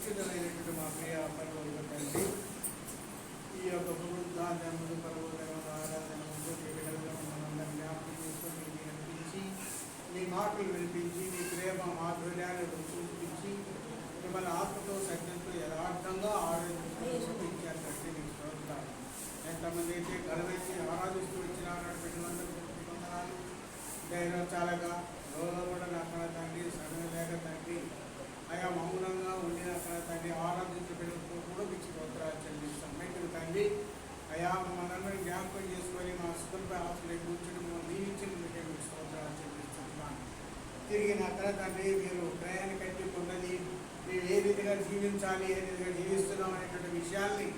పరిశుద్ధమైనటువంటి మా ప్రియ పరలోక తండ్రి, ఈ యొక్క పునరుద్ధానములు పరలోకముల ఆరాధన ముందు మీ బిడ్డలుగా మనందరినీ జ్ఞాపకం చేసుకొని మీకు అర్పించి, మీ మాటలు వినిపించి, మీ ప్రేమ మాధుర్యాన్ని చూపించి, మిమ్మల్ని ఆత్మతో సత్యంతో యథార్థంగా ఆరాధించారు తండ్రి. మీకు స్తోత్రాలు. ఎంతమంది అయితే గడవైతే ఆరాధిస్తూ వచ్చినారు బిడ్డలందరూ వందనాలు. ధైర్యం చాలగా గౌరవ అక్కడ తండ్రి, సడన లేక తండ్రి, ఆయా మౌనంగా ఉండిన అక్కడ తండ్రి ఆరాధించబడుతూ కూడా మీకు స్తోత్రాలు చెల్లిస్తాం. మీకు తండ్రి అయా మనందరినీ జ్ఞాపకం చేసుకొని మా సుఖపై ఆశలు కూర్చొని దీవించిన మీకు స్తోత్రాలు చెల్లిస్తున్నాను. తిరిగి నా అక్కడ తండ్రి మీరు ప్రయాణం కట్టి ఉన్నది మేము ఏ రీతిగా జీవించాలి, ఏ రీతిగా జీవిస్తున్నాం అనేటువంటి విషయాల్ని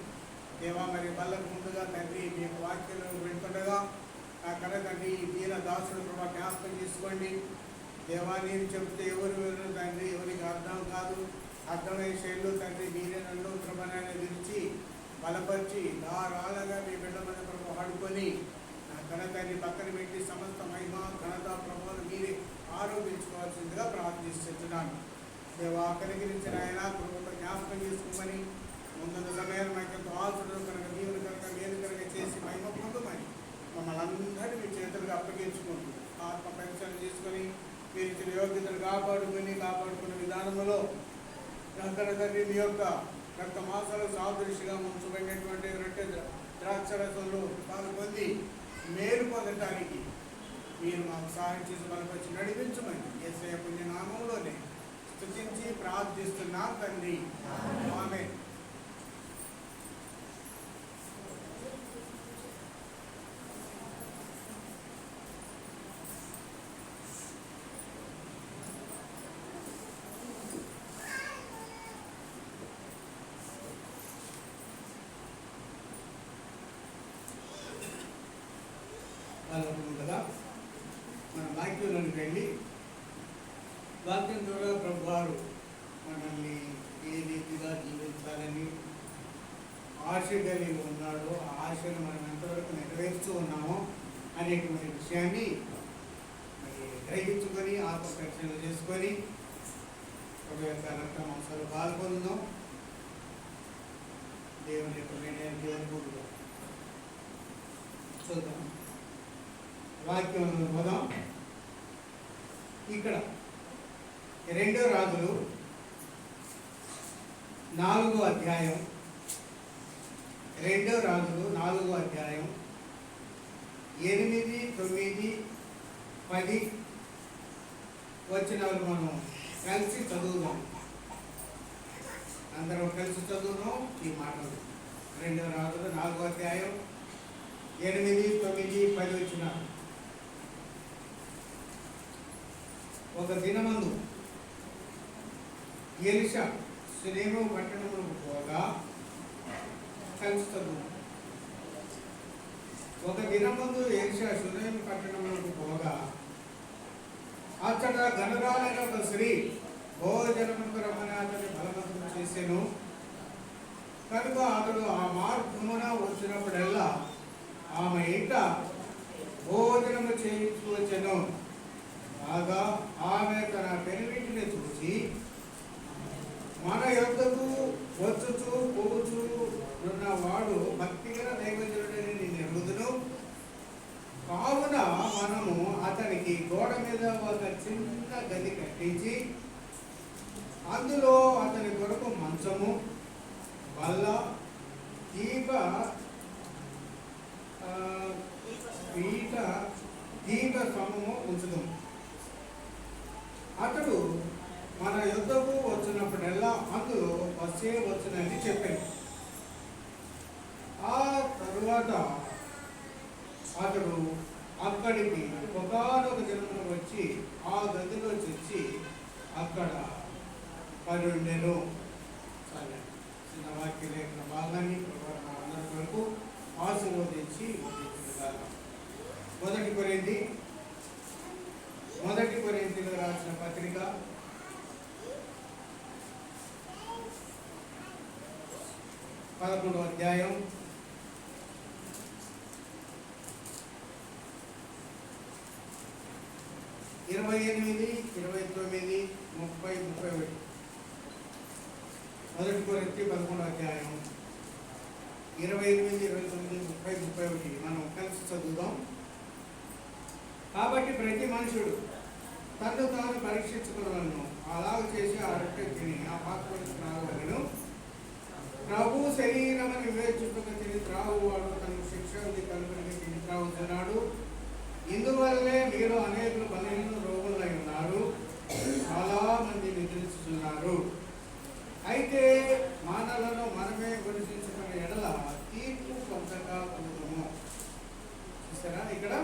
దేవా మరి బల్లకు ముందుగా తండ్రి మీకు వాక్యాలను వింటుండగా ఆ కళ తండ్రి ఈ దీన దాసుడు కూడా జ్ఞాపకం చేసుకోండి. దేవా నేను చెబితే ఎవరు వినరు తండ్రి, ఎవరికి అర్థం కాదు, అర్థమయ్యే శైలిలో తండ్రి మీరే నన్ను ప్రభావాన్ని విరిచి బలపరిచి ధారాళంగా మీ బిడ్డ మీద ప్రభు ఆడుకొని నా కళ తండ్రి పక్కన పెట్టి సమస్త మహిమ ఘనత ప్రభావం మీరే ఆరోపించుకోవాల్సిందిగా ప్రార్థిస్తున్నాను. దేవా కనికరించిన ఆయన ప్రభుత్వం జ్ఞాపకం చేసుకోమని ముందున్న సమయాన్ని మాకు ఎంతో ఆశలు కనుక నీవులు కనుక మేలు కనుక చేసి మహిమ పొందమని మమ్మల్ని అందరినీ మీ చేతులుగా అప్పగించుకుంటూ ఆత్మ పరిచయం చేసుకొని మీరు ఇచ్చిన యోగ్యతను కాపాడుకున్న విధానంలో అక్కడ తండ్రి మీ యొక్క రక్త మాసాలు సాదృశిగా ఉంచబడినటువంటి రొట్టె ద్రాక్షరసంలో పాల్పొంది మేలు పొందటానికి మీరు మాకు సహాయం చేసి బలపరిచి నడిపించమని యేసయ్య పుణ్యనామంలోనే స్తుతించి ప్రార్థిస్తున్నాం తండ్రి. ఆమేన్. కదా మన వాక్యంలోకి వెళ్ళి వాక్యం ద్వారా ప్రభు వారు మనల్ని ఏ రీతిగా జీవించాలని ఆశ కలిగి ఉన్నాడో ఆ ఆశను మనం ఎంతవరకు నెరవేర్చు ఉన్నామో అనేటువంటి విషయాన్ని మరి గ్రహించుకొని ఆత్మపరిశీలన చేసుకొని ప్రభు యొక్క రక్త మాంసాలు పాల్గొందాం. దేవుని యొక్క దేవుని కూడా చూద్దాం. వాక్యం పోదాం. ఇక్కడ 2 రాజులు 4వ అధ్యాయం 2 రాజులు 4వ అధ్యాయం 8, 9, 10 వచనాలు మనం కలిసి చదువుదాం. అందరం కలిసి చదువుదాం ఈ మాటలు. 2 రాజులు 4వ అధ్యాయం 8, 9, 10 వచనాలు. ఒక దినమందు ఎలీషా షూనేము పట్టణమునకు పోగా కలుస్తుంది. ఒక దినమందు ఎలీషా షూనేము పట్టణమునకు పోగా అచ్చట గనురాలైన ఒక స్త్రీ భోజనమునకు రమ్మని అతన్ని బలవంతం చేసెను. కనుక అతడు ఆ మార్గమున వచ్చినప్పుడల్లా ఆమె ఇంట భోజనము చేయించు వచ్చెను. కాగా ఆమె తన పెనిమిటిని చూసి మన యొద్దకు వచ్చుచూ పోవచ్చు ఉన్నవాడు భక్తిగల దైవజనుడని నేను ఎరుగుదును. కావున మనము అతనికి గోడ మీద ఒక చిన్న గది కట్టించి అందులో అతని కొరకు మంచము, బల్ల, దీప స్తంభము ఉంచుదాం. అతడు మన యుద్ధకు వచ్చినప్పుడల్లా అందులో వచ్చే వచ్చునని చెప్పాను. ఆ తరువాత అతడు అక్కడికి ఒకనొక దినమున వచ్చి ఆ గదిలో చచ్చి అక్కడ పరుండెను. చిన్న వాక్య లేఖన భాగాన్ని అందరి వరకు ఆశీర్వదించి మొదటి కొరింథీయులకు రాసిన పత్రిక 11వ అధ్యాయం 28, 29, 30, 31. మొదటి కొరింథీ 11వ అధ్యాయం 28, 29, 30, 31 మనం కలిసి చదువుదాం. కాబట్టి ప్రతి మనుషుడు తను తాను పరీక్షించుకున్నను, అలాగ చేసి ఆ రొట్టె తిని ఆ పాత్రను త్రాగవలెను. ప్రభు శరీరమని వివేచింపక తిని త్రాగువాడు తనకు శిక్ష విధి కలుగుని తిని త్రాగుతున్నాడు. ఇందువల్లే మీరు అనేకులు బలహీన రోగులై ఉన్నారు, చాలా మంది నిద్రిస్తున్నారు. అయితే మానవులను మనమే విమర్శించుకునే ఎడల తీర్పు కొంతగా పొందుతాము. చూసారా ఇక్కడ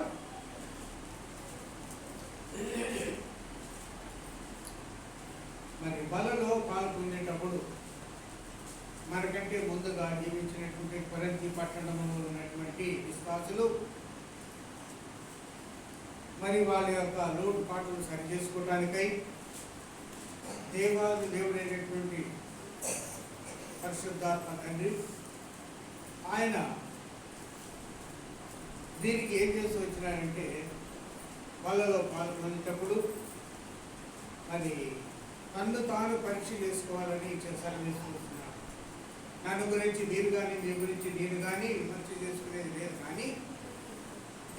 మరి బలలో పాల్గొనేటప్పుడు మనకంటే ముందుగా జీవించినటువంటి కొరింథీ పట్టణంలో ఉన్నటువంటి విశ్వాసులు మరి వాళ్ళ యొక్క లోటుపాట్లు సరి చేసుకోవడానికై దేవుడైనటువంటి పరిశుద్ధాత్మ తండ్రి ఆయన దీనికి ఏం చేసి వచ్చినారంటే వాళ్ళలో పాల్గొనేటప్పుడు మరి తను తాను పరీక్ష చేసుకోవాలని సెలవిస్తున్నాడు. నన్ను గురించి మీరు కానీ మీ గురించి నేను కానీ విమర్శ చేసుకునేది లేదు, కానీ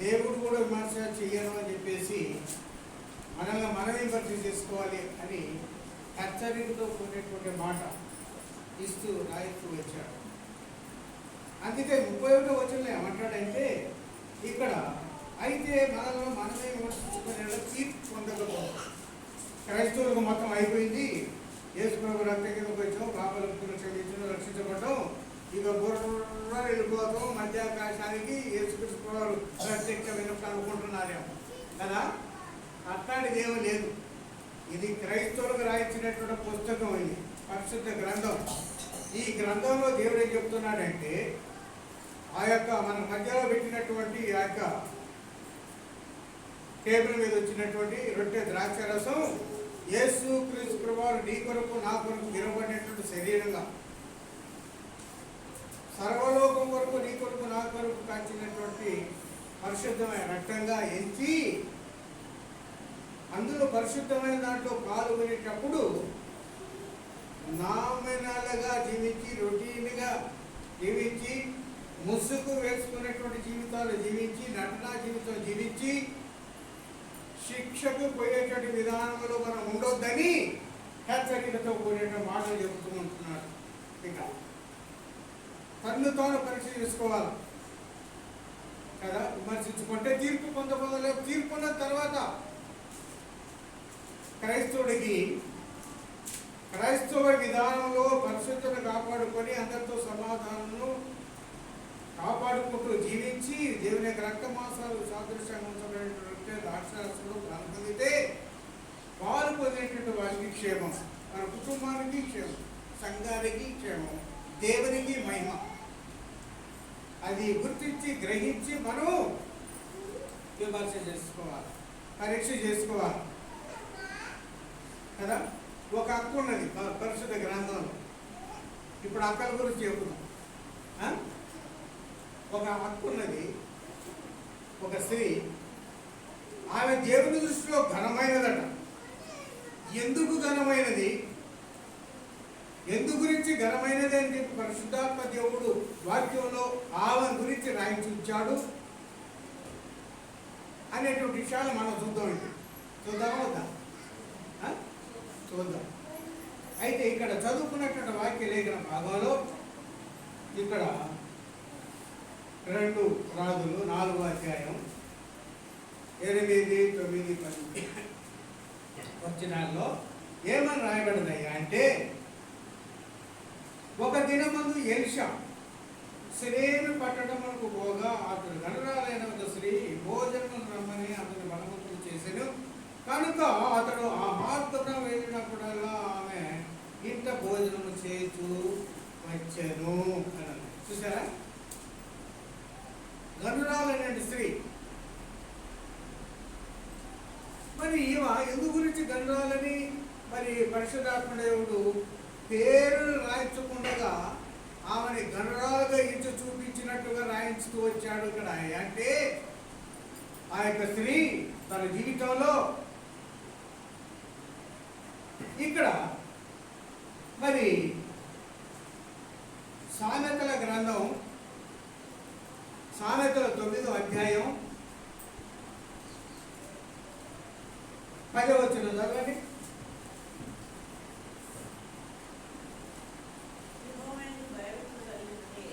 దేవుడు కూడా విమర్శ చెయ్యను అని చెప్పేసి మనల్ని మనమే విమర్శ చేసుకోవాలి అని హెచ్చరికతో కూడినటువంటి మాట ఇస్తూ రాయిస్తూ వచ్చాడు. అందుకే 31వ వచనంలో ఏమంటాడంటే ఇక్కడ అయితే మనల్ని మనమే విమర్శించుకునే తీర్పు పొందకపోతాం. క్రైస్తవులకు మొత్తం అయిపోయింది, యేసు ప్రభు రక్తం కిందకు వచ్చాం, పాపలకు క్షమించడం, రక్షించబడ్డం, ఇక బుర్ర వెళ్ళిపోతాం మధ్యాకాశానికి యేసుక్రీస్తు ప్రభు ప్రత్యక్షమైనప్పుడు అనుకుంటున్నారేమో కదా. అట్లాంటిది ఏమీ లేదు. ఇది క్రైస్తవులకు రాయించినటువంటి పుస్తకం, ఇది పరిశుద్ధ గ్రంథం. ఈ గ్రంథంలో దేవుడు ఏం చెప్తున్నాడంటే ఆ యొక్క మన మధ్యలో పెట్టినటువంటి ఆ యొక్క టేబుల్ మీద వచ్చినటువంటి రొట్టె ద్రాక్ష రసం యేసు క్రీస్తు ప్రభువు నీ కొరకు నా కొరకు విరవబడినటువంటి శరీరంగా, సర్వలోకం కొరకు నీ కొరకు నా కొరకు కాల్చినటువంటి పరిశుద్ధమైన రక్తంగా ఎంచి అందులో పరిశుద్ధమైన దాంట్లో పాల్గొనేటప్పుడు నామినల్గా జీవించి, రొటీన్గా జీవించి, ముసుగు వేసుకునేటువంటి జీవితాలు జీవించి, నటనా జీవితం జీవించి శిక్షకు పోయేటువంటి విధానంలో మనం ఉండొద్దని హెచ్చరికతో కూడిన మాటలు చెబుతూ ఉంటున్నాడు. ఇక తన్ను తాను పరీక్ష చేసుకోవాలి కదా. విమర్శించుకుంటే తీర్పు పొందలేదు. తీర్పు ఉన్న తర్వాత క్రైస్తవ విధానంలో పరిశుద్ధతను కాపాడుకొని అందరితో సమాధానం కాపాడుకుంటూ జీవించి దేవుని యొక్క రక్త మాసాలు సాదృశ్యంగా ఉంచబడినటువంటి దాక్షారసంలో పొందితే వారు పొందినటువంటి వారికి క్షేమం, మన కుటుంబానికి క్షేమం, సంఘానికి క్షేమం, దేవునికి మహిమ. అది గుర్తించి గ్రహించి మనం విమర్శ చేసుకోవాలి, పరీక్ష చేసుకోవాలి కదా. ఒక హక్కు ఉన్నది పరిశుద్ధ గ్రంథంలో. ఇప్పుడు అక్కల గురించి చెప్పుదాం. ఒక హక్కు ఉన్నది, ఒక స్త్రీ, ఆమె దేవుని దృష్టిలో ఘనమైనదట. ఎందుకు ఘనమైనది, ఎందు గురించి ఘనమైనది అని చెప్పి పరిశుద్ధాత్మ దేవుడు వాక్యంలో ఆమె గురించి రాయించి ఉంచాడు అనేటువంటి విషయాలు మనం చూద్దామా వద్దా? చూద్దాం. అయితే ఇక్కడ చదువుకున్నటువంటి వాక్య లేఖన భాగంలో ఇక్కడ 2 రాజులు 4వ అధ్యాయం 8, 9, 10 వచనాల్లో ఏమని రాయబడిందయ్యా అంటే, ఒక దినమందు ఎలీషా సిరేను పట్టణమునకు పోగా అతడు గనురాలైన ఒక స్త్రీ భోజనం రమ్మని అతని బలవంతులు చేసెను. కనుక అతడు ఆ మార్గమున వెళ్ళినప్పుడల్లా ఆమె ఇంట భోజనము చేస్తూ వచ్చెను అన్నది. చూసారా, గనురాలైన స్త్రీ. మరి ఈమె ఎందు గురించి గనురాలని మరి పరిశుద్ధాత్మదేవుడు పేరు రాయించకుండా ఆమెని గనురాలుగా ఇచ్చి చూపించినట్టుగా రాయించుతూ వచ్చాడు ఇక్కడ. అంటే ఆ యొక్క స్త్రీ తన జీవితంలో ఇక్కడ మరి సామెతల గ్రంథం, సామెతల 9వ అధ్యాయం 10వ వచనం చదవండి.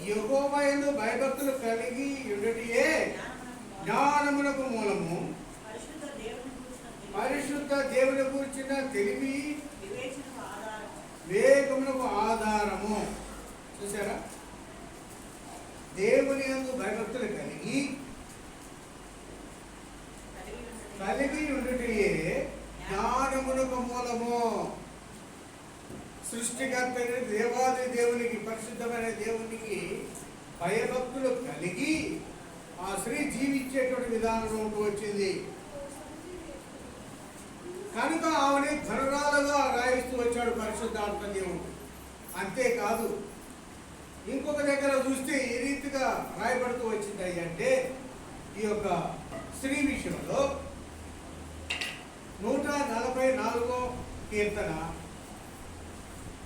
యెహోవా యందు భయభక్తులు కలిగి ఉండుటయే జ్ఞానమునకు మూలము, పరిశుద్ధ దేవుని గురించిన తెలివి వివేకమునకు ఆధారము. చూసారా? దేవుని యందు భయభక్తులు కలిగి ఉండుటయే జ్ఞానమునకు మూలము. సృష్టికర్త దేవాది దేవునికి, పరిశుద్ధమైన దేవునికి భయభక్తులు కలిగి ఆ స్త్రీ జీవించేటువంటి విధానంలోకి వచ్చింది కనుక ఆమెని ధనురాలుగా రాయిస్తూ వచ్చాడు పరిశుద్ధాత్మ దేవుడు. అంతేకాదు, ఇంకొక దగ్గర చూస్తే ఈ రీతిగా రాయబడుతూ వచ్చింది అంటే ఈ యొక్క స్త్రీ విషయంలో 144వ కీర్తన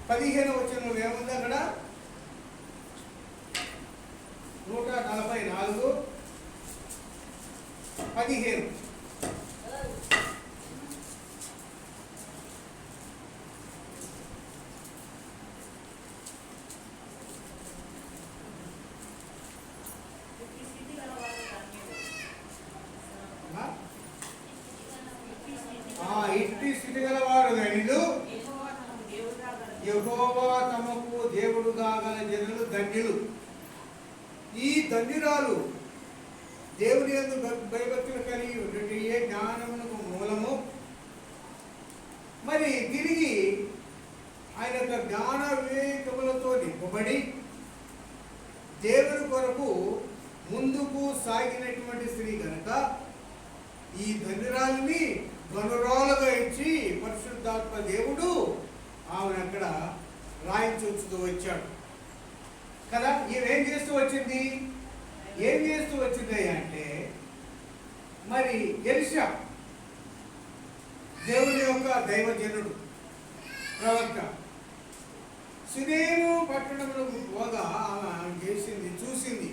15వ వచనం ఏముంది అక్కడ? 144:15. ఇట్టి స్థితి గలవారు ధన్యులు, యెహోవా తమకు దేవుడుగా గల జనులు ధన్యులు. ఈ ధన్యురాలు దేవుని యందు భయభక్తులు కలిగి ఉండుటయే జ్ఞానమునకు మూలము. మరి తిరిగి ఆయన యొక్క జ్ఞాన వివేకములతో నింపబడి దేవుని కొరకు ముందుకు సాగినటువంటి స్త్రీ గనక ఈ ధన్యురాలిని ధనురాలుగా ఇచ్చి పరిశుద్ధాత్మ దేవుడు ఆమెను అక్కడ రాయించుతూ వచ్చాడు కదా. ఈమెం చేస్తూ వచ్చింది? ఏం చేస్తూ వచ్చింది అంటే, మరి ఎలీషా దేవుని యొక్క దైవజనుడు, ప్రవక్త, సునేము పట్టణంలో పోగా ఆమె చేసింది చూసింది.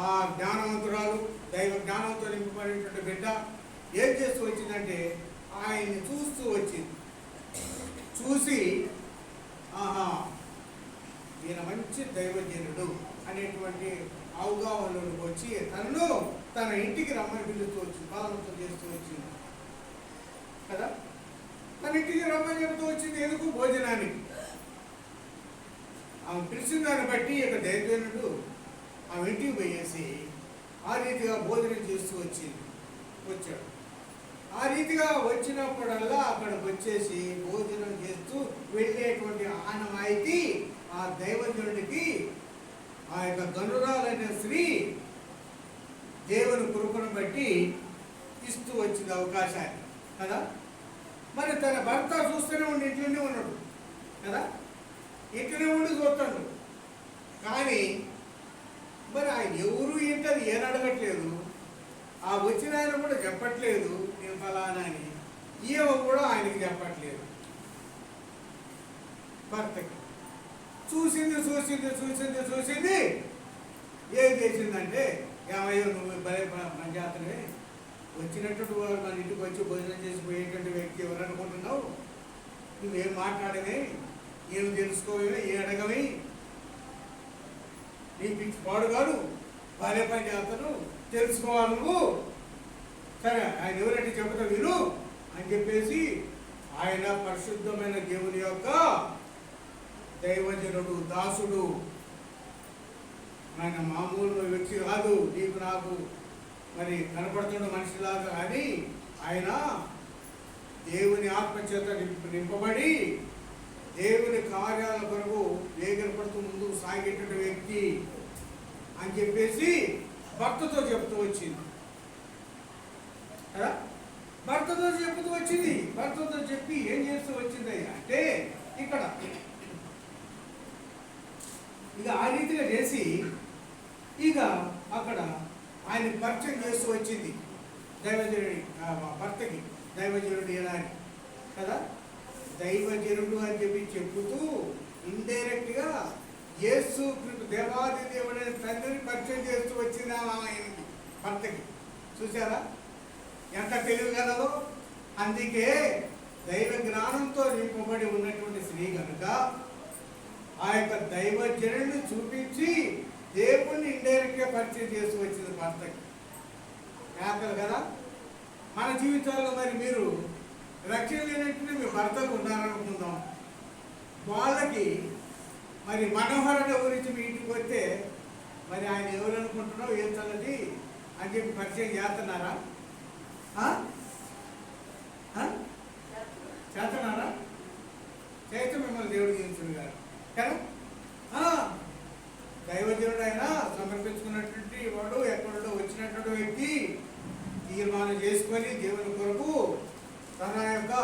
ఆ జ్ఞానవంతురాలు, దైవ జ్ఞానంతో నింపబడినటువంటి బిడ్డ ఏం చేస్తూ వచ్చిందంటే ఆయన్ని చూస్తూ వచ్చింది. చూసి ఆహా, ఈయన మంచి దైవజనుడు అనేటువంటి అవగాహనలోకి వచ్చి తనను తన ఇంటికి రమ్మని పిలుస్తూ వచ్చింది, బలవంతం చేస్తూ వచ్చింది కదా. తన ఇంటికి రమ్మని చెబుతూ వచ్చింది. ఎందుకు? భోజనానికి. ఆమె పిలిచిన దాన్ని బట్టి ఇక దైవజనుడు ఆమె ఇంటికి పోయేసి ఆ రీతిగా భోజనం చేస్తూ వచ్చాడు. ఆ రీతిగా వచ్చినప్పుడల్లా అక్కడికి వచ్చేసి భోజనం చేస్తూ వెళ్ళేటువంటి ఆనవాయితీ ఆ దైవజనుడికి ఆ యొక్క ధనురాలైన స్త్రీ దేవుని కృపను బట్టి ఇస్తూ వచ్చింది అవకాశాన్ని కదా. మరి తన భర్త చూస్తూనే ఉండి ఇంట్లోనే ఉన్నాడు కదా, ఇంట్లోనే ఉండి చూస్తాడు. కానీ మరి ఆయన ఎవరు ఏంటది ఏం అడగట్లేదు, ఆ వచ్చిన ఆయన కూడా చెప్పట్లేదు నేను ఫలానా అని, ఈమె కూడా ఆయనకి చెప్పట్లేదు. భర్తకి చూసింది ఏం చేసిందంటే, ఏమయ్యో నువ్వు భలే మంజాతనే, వచ్చినట్టు మన ఇంటికి వచ్చి భోజనం చేసి పోయేటువంటి వ్యక్తి ఎవరు అనుకుంటున్నావు? నువ్వేం మాట్లాడమే, ఏం తెలుసుకోవే, ఏ అడగవి, నీ పిచ్చి పాడు కాదు, భలే పని చేస్తాను, తెలుసుకోవాలి నువ్వు. సరే ఆయన ఎవరంటే చెబుతా విను అని చెప్పేసి ఆయన పరిశుద్ధమైన దేవుని యొక్క దైవజనుడు, దాసుడు, ఆయన మామూలు వ్యక్తి కాదు, నీకు నాకు మరి కనపడుతున్న మనిషిలాగా అని ఆయన దేవుని ఆత్మచేత నింపబడి దేవుని కార్యాల కొరకు వేగరపడుతూ ముందుకు సాగేటువంటి వ్యక్తి అని చెప్పేసి భర్తతో చెప్తూ వచ్చింది కదా. భర్తతో చెప్తూ వచ్చింది. భర్తతో చెప్పి ఏం చేస్తూ వచ్చింది అంటే, ఇక్కడ ఇక ఆ రీతిగా చేసి ఇక అక్కడ ఆయన పరిచయం చేస్తూ వచ్చింది దైవజనుడి భర్తకి. దైవజనుడు ఎలా అని కదా, దైవజనుడు అని చెప్పి చెప్పుతూ ఇండైరెక్ట్గా యేసు దేవాది దేవుడైన తండ్రిని పరిచయం చేస్తూ వచ్చిన ఆయనకి భర్తకి. చూసారా ఎంత తెలివి కలదో. అందుకే దైవ జ్ఞానంతో నింపబడి ఉన్నటువంటి స్త్రీ కనుక ఆ యొక్క దైవజనుడిని చూపించి దేవుణ్ణి ఇండైరెక్ట్గా పరిచయం చేస్తూ వచ్చింది భర్తకి. మేకలు కదా. మన జీవితాల్లో మరి మీరు రక్షణ లేనట్టు మీ భర్తలు ఉన్నారనుకుందాం. వాళ్ళకి మరి మనోహరణ గురించి మీ ఇంటికి వస్తే మరి ఆయన ఎవరు అనుకుంటున్నావు, ఏం చల్లది అని చెప్పి పరిచయం చేస్తున్నారా? చేస్తున్నారా? చేస్తే మిమ్మల్ని దేవుడు జీవించుడు గారు కదా. దైవజనుడు ఆయన సమర్పించుకున్నటువంటి వాడు, ఎక్కడో వచ్చినటువంటి వ్యక్తి తీర్మానం చేసుకొని దేవుని కొరకు తన యొక్క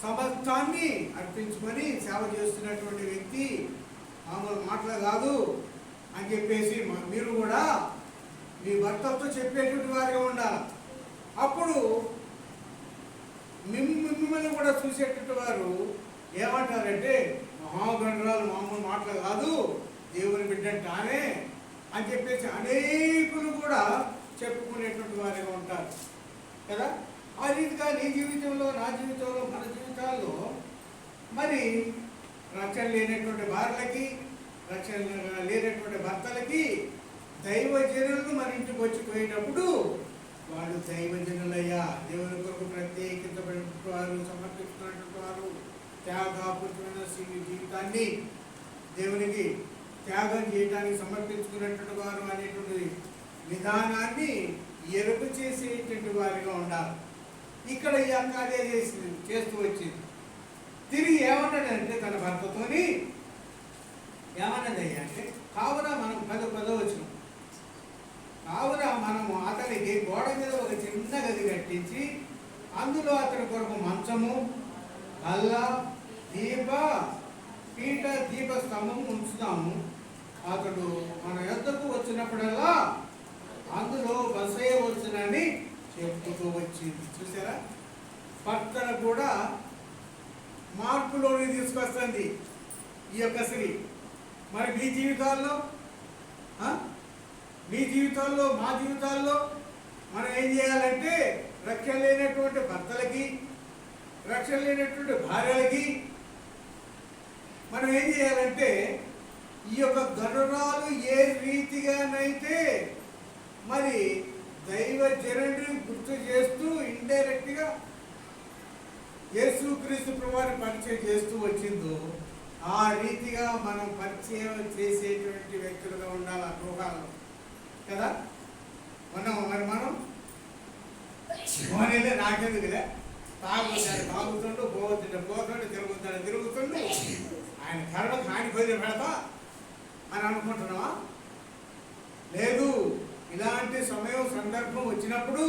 సమస్తాన్ని అర్పించుకొని సేవ చేస్తున్నటువంటి వ్యక్తి మామూలు మాటలు కాదు అని చెప్పేసి మీరు కూడా మీ భర్తతో చెప్పేటువంటి వారిగా ఉండాలి. అప్పుడు మిమ్మల్ని కూడా చూసేటువంటి వారు ఏమంటారంటే మహాగణరాలు మామూలు మాటలు కాదు, దేవుని బిడ్డంటే ఆమె అని చెప్పేసి అనేకులు కూడా చెప్పుకునేటువంటి వారిగా ఉంటారు కదా. ఆ రీతిగా నీ జీవితంలో, నా జీవితంలో, మన జీవితాల్లో మరి రక్షణ లేనటువంటి భార్యలకి, రక్షణ లేనటువంటి భర్తలకి దైవజనులను మన ఇంటికి వచ్చిపోయేటప్పుడు వాళ్ళు దైవజనులయ్యా, దేవుని కొరకు ప్రత్యేకించబడినటువంటి వారు, సమర్పిస్తున్నటువంటి వారు, త్యాగపూరితమైన జీవితాన్ని దేవునికి త్యాగం చేయడానికి సమర్పించుకున్నటువంటి వారు అనేటువంటి విధానాన్ని ఎరుపు చేసేటువంటి వారిగా ఉండాలి. ఇక్కడ ఈ అక్క అదే చేస్తూ వచ్చింది. తిరిగి ఏమన్నాడంటే తన భర్తతోని ఏమన్నది అంటే, కావున మనం 10 వచ్చినాం, కావున మనము అతనికి గోడ మీద ఒక చిన్న గది కట్టించి అందులో అతని కొరకు మంచము, బల్ల, పీఠ, దీపస్తంభం ఉంచుతాము. అతడు మన యొద్దకు వచ్చినప్పుడల్లా అందులో బసయవచ్చునని చెప్పుతూ వచ్చింది. చూసారా, భర్తను కూడా మార్పులోని తీసుకొస్తుంది ఈ యొక్క స్త్రీ. మరి మీ జీవితాల్లో, మా జీవితాల్లో మనం ఏం చేయాలంటే రక్షణ లేనటువంటి భర్తలకి, రక్షణ లేనటువంటి భార్యలకి మనం ఏం చేయాలంటే ఈ యొక్క గణరాలు ఏ రీతిగానైతే మరి దైవజనుడిని గుర్తు చేస్తూ ఇండైరెక్ట్గా యేసుక్రీస్తు ప్రభువుని పరిచయం చేస్తూ వచ్చిందో ఆ రీతిగా మనం పరిచయం చేసేటువంటి వ్యక్తులుగా ఉండాలి ఆ గృహాల్లో కదా. మనం నాకెందుకులే, తాగుతుండు, పోతుండు, తిరుగుతుండు, ఆయన కర్మ కానిపోయి పెడతా అని అనుకుంటున్నావా? లేదు. ఇలాంటి సమయం, సందర్భం వచ్చినప్పుడు,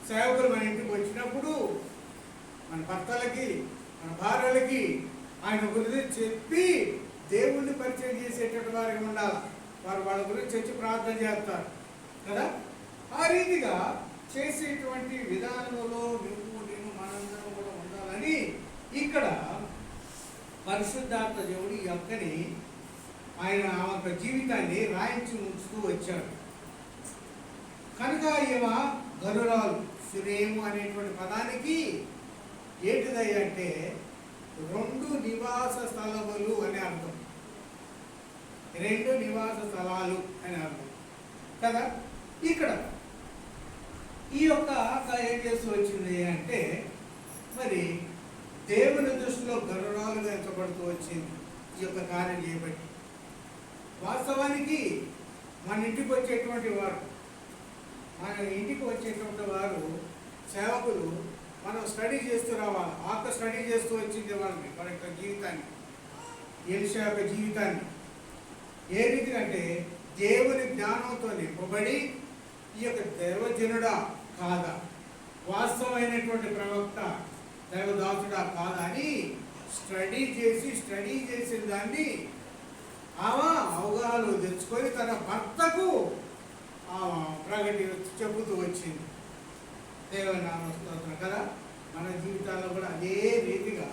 సేవకులు మన ఇంటికి వచ్చినప్పుడు మన భర్తలకి, మన భార్యలకి ఆయన గురించి చెప్పి దేవుణ్ణి పరిచయం చేసేటువంటి వారికి ఉండాలి. వారు వాళ్ళ గురించి వచ్చి ప్రార్థన చేస్తారు కదా. ఆ రీతిగా చేసేటువంటి విధానంలో నేను మనందరం కూడా ఉండాలని ఇక్కడ పరిశుద్ధాత్మ దేవుడు ఈ యొక్కని ఆయన ఆమె జీవితాన్ని రాయించి ఉంచుతూ వచ్చాడు. కనుక ఈమె గరురాలు, సురేము అనేటువంటి పదానికి ఏంటిదయ్య అంటే 2 నివాస స్థలములు అని అర్థం, 2 నివాస స్థలాలు అని అర్థం కదా. ఇక్కడ ఈ యొక్క ఏం చేస్తూ వచ్చింది అంటే మరి దేవుని దృష్టిలో గరురాలుగా ఎంచబడుతూ వచ్చింది ఈ యొక్క కార్యం చేయబట్టి. వాస్తవానికి మన ఇంటికి వచ్చేటువంటి వారు సేవకులు మనం స్టడీ చేస్తూ రావాలి. ఆత్మ స్టడీ చేస్తూ వచ్చింది వాళ్ళని, వాళ్ళ యొక్క జీవితాన్ని, ఎలీషా యొక్క జీవితాన్ని. ఏ రీతిగా అంటే దేవుని జ్ఞానంతో నింపబడి ఈ యొక్క దైవజనుడా కాదా, వాస్తవమైనటువంటి ప్రవక్త దైవదాసుడా కాదా అని స్టడీ చేసిన దాన్ని ఆమె అవగాహన తెచ్చుకొని తన భర్తకు చెబుతూ వచ్చింది. దేవుని నామస్తోత్రం కదా. మన జీవితాల్లో కూడా అదే రీతిగా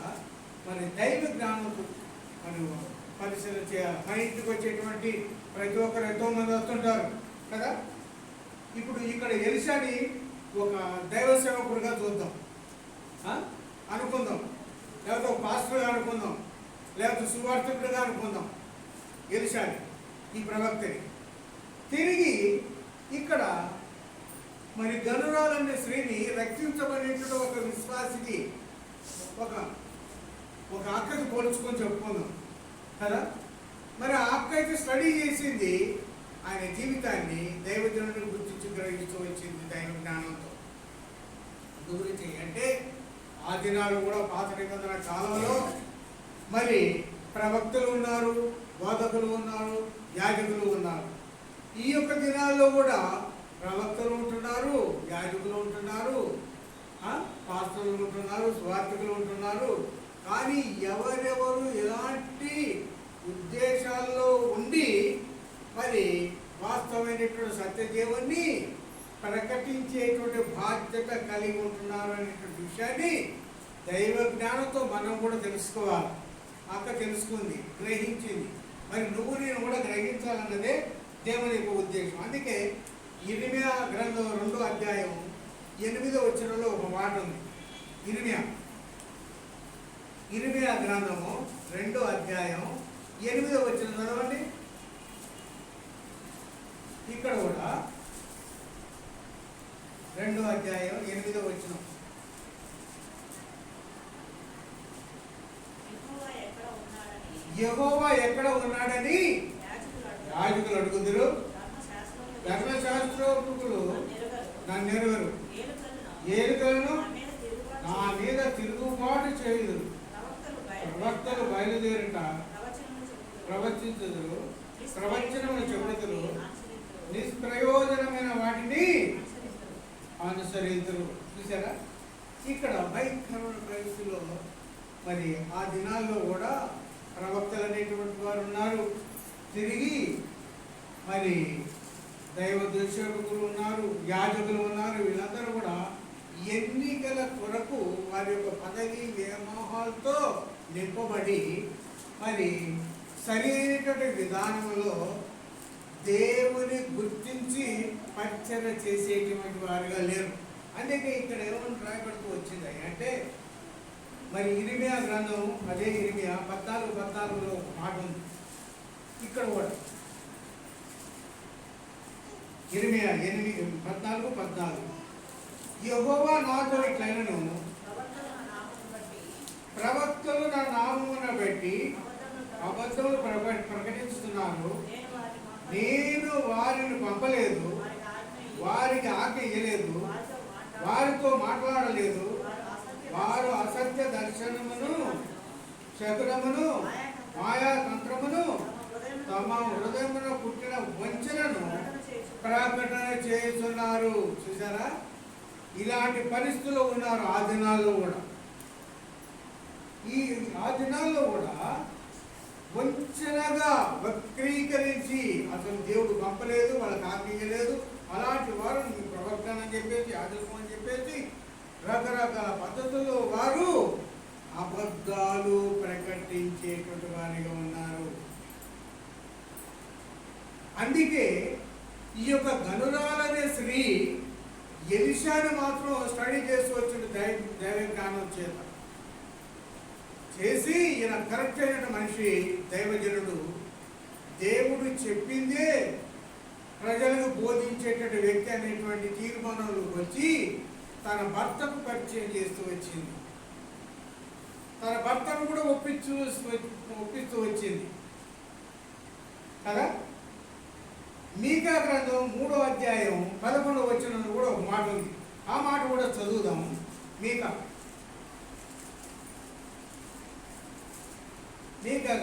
మరి దైవ జ్ఞానంతో మనం పరిశీలన చేయాలి. మన ఇంటికి వచ్చేటువంటి ప్రతి ఒక్కరు ఎంతో మంది వస్తుంటారు కదా. ఇప్పుడు ఇక్కడ ఎలీషాని ఒక దైవ సేవకుడిగా చూద్దాం అనుకుందాం, లేకపోతే ఒక పాస్టర్గా అనుకుందాం, లేకపోతే సువార్థకుడిగా అనుకుందాం. ఎలీషాని, ఈ ప్రవక్తని తిరిగి ఇక్కడ మరి గనురాలనే స్త్రీని రక్షించబడినటువంటి ఒక విశ్వాసికి ఒక ఒక అక్కకి పోల్చుకొని చెప్పుకుందాం కదా. మరి ఆ అక్క అయితే స్టడీ చేసింది, ఆయన జీవితాన్ని దైవజనుడిని గుర్తించి గ్రహిస్తూ వచ్చింది దైవ జ్ఞానంతో. గురించి అంటే ఆ దినాలు కూడా పాత నిబంధన కాలంలో మరి ప్రవక్తలు ఉన్నారు, బోధకులు ఉన్నారు, యాజకులు ఉన్నారు. ఈ యొక్క దినాల్లో కూడా ప్రవక్తలు ఉంటున్నారు, యాజకులు ఉంటున్నారు, పాస్టర్లు ఉంటున్నారు, స్వార్థకులు ఉంటున్నారు. కానీ ఎవరెవరు ఎలాంటి ఉద్దేశాల్లో ఉండి మరి వాస్తవమైనటువంటి సత్యదేవుణ్ణి ప్రకటించేటువంటి బాధ్యత కలిగి ఉంటున్నారు అనేటువంటి విషయాన్ని దైవ జ్ఞానంతో మనం కూడా తెలుసుకోవాలి. అక్క తెలుసుకుంది, గ్రహించింది. మరి నువ్వు నేను కూడా గ్రహించాలన్నదే దేవుని యొక్క ఉద్దేశం. అందుకే ఇర్మియా గ్రంథం 2వ అధ్యాయం 8వ వచనంలో ఒక మాట ఉంది. ఇర్మియా గ్రంథము 2వ అధ్యాయం 8వ వచనం చదవండి. ఇక్కడ కూడా 2వ అధ్యాయం 8వ వచనం. యెహోవా ఎక్కడ ఉన్నాడని యాజకులు అడుగుదురు, ధర్మశాస్త్రోక్తులు నన్ను నెరవేరు, ఏలుకలను నా మీద తిరుగుబాటు చేయుదురు, ప్రవక్తలు బయలుదేరుట ప్రవచించుదురు, ప్రవచనములు చెబుతురు, నిష్ప్రయోజనమైన వాటిని అనుసరించురు. చూసారా, ఇక్కడ భయంకరమైన పరిస్థితిలో మరి ఆ దినాల్లో కూడా ప్రవక్తలు అనేటువంటి వారు ఉన్నారు, తిరిగి మరి దైవ దర్శకులు ఉన్నారు, యాజకులు ఉన్నారు. వీళ్ళందరూ కూడా ఎన్నికల కొరకు వారి యొక్క పదవి వ్యామోహాలతో నింపబడి మరి సరైనటువంటి విధానంలో దేవుని గుర్తించి పరిచర్య చేసేటువంటి వారుగా లేరు. అందుకే ఇక్కడ ఏమని రాయబడుతూ వచ్చింది అంటే మరి ఇర్మియా గ్రంథం, అదే ఇర్మియా 14:14లో ఒక మాట ఉంది. ఇక్కడ కూడా ఇర్మియా 8:14 యెహోవా నాతో ఇట్లైనను, ప్రవక్తలు నా నామమున బట్టి అబద్ధములు ప్రకటిస్తున్నారు, నేను వారిని పంపలేదు, వారికి ఆజ్ఞ ఇయ్యలేదు, వారితో మాట్లాడలేదు, వారు అసత్య దర్శనమును, శకునమును, మాయా తంత్రమును, తమ హృదయమున పుట్టిన వంచనను ప్రకటన చేస్తున్నారు. చూసారా, ఇలాంటి పరిస్థితుల్లో ఉన్నారు ఆ దినాల్లో కూడా. ఆ దినాల్లో కూడా వంచనగా వక్రీకరించి అసలు దేవుడు పంపలేదు, వాళ్ళకి ఆజ్ఞలేదు, అలాంటి వారు ప్రవక్తన అని చెప్పేసి, యాజకం అని చెప్పేసి రకరకాల పద్ధతుల్లో వారు అబద్ధాలు ప్రకటించేటువంటి వారిగా ఉన్నారు. అందుకే ఈ యొక్క గనురాలనే స్త్రీ ఎలీషాను మాత్రం స్టడీ చేసి వచ్చిన దైవ జ్ఞానం చేత చేసి ఈయన కరెక్ట్ అయిన మనిషి, దైవజనుడు, దేవుడు చెప్పిందే ప్రజలకు బోధించేటువంటి వ్యక్తి అనేటువంటి తీర్మానంలో వచ్చి తన భర్తకు పరిచయం చేస్తూ వచ్చింది. తన భర్తను కూడా ఒప్పిస్తూ వచ్చింది కదా. మీకా గ్రంథం 3వ అధ్యాయం 11వ వచనంలో కూడా ఒక మాట ఉంది. ఆ మాట కూడా చదువుదాం. మీకా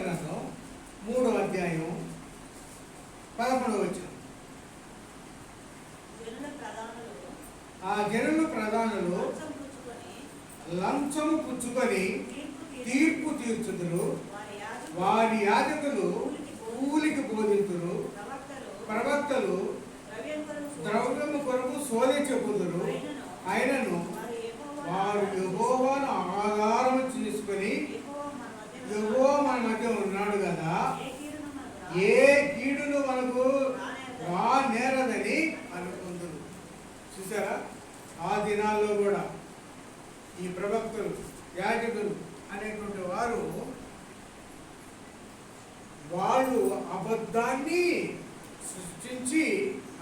గ్రంథం 3వ అధ్యాయం 11వ వచనం. ఆ జనులు ప్రధానులు లంచము పుచ్చుకొని తీర్పు తీర్చుదురు, వారి యాజకులు కూలికి బోధింతురు, ప్రవక్తలు ద్రవ్యము కొరకు సోదె చెప్పుదురు. ఆయనను వారు యెహోవాను ఆధారం చేసుకొని, యెహోవా మన మధ్య ఉన్నాడు కదా మనకు నేరదని అనుకుందరు. చూసారా, ఆ దినాల్లో కూడా ఈ ప్రవక్తలు, యాజకులు అనేటువంటి వాళ్ళు అబద్ధాన్ని సృష్టించి,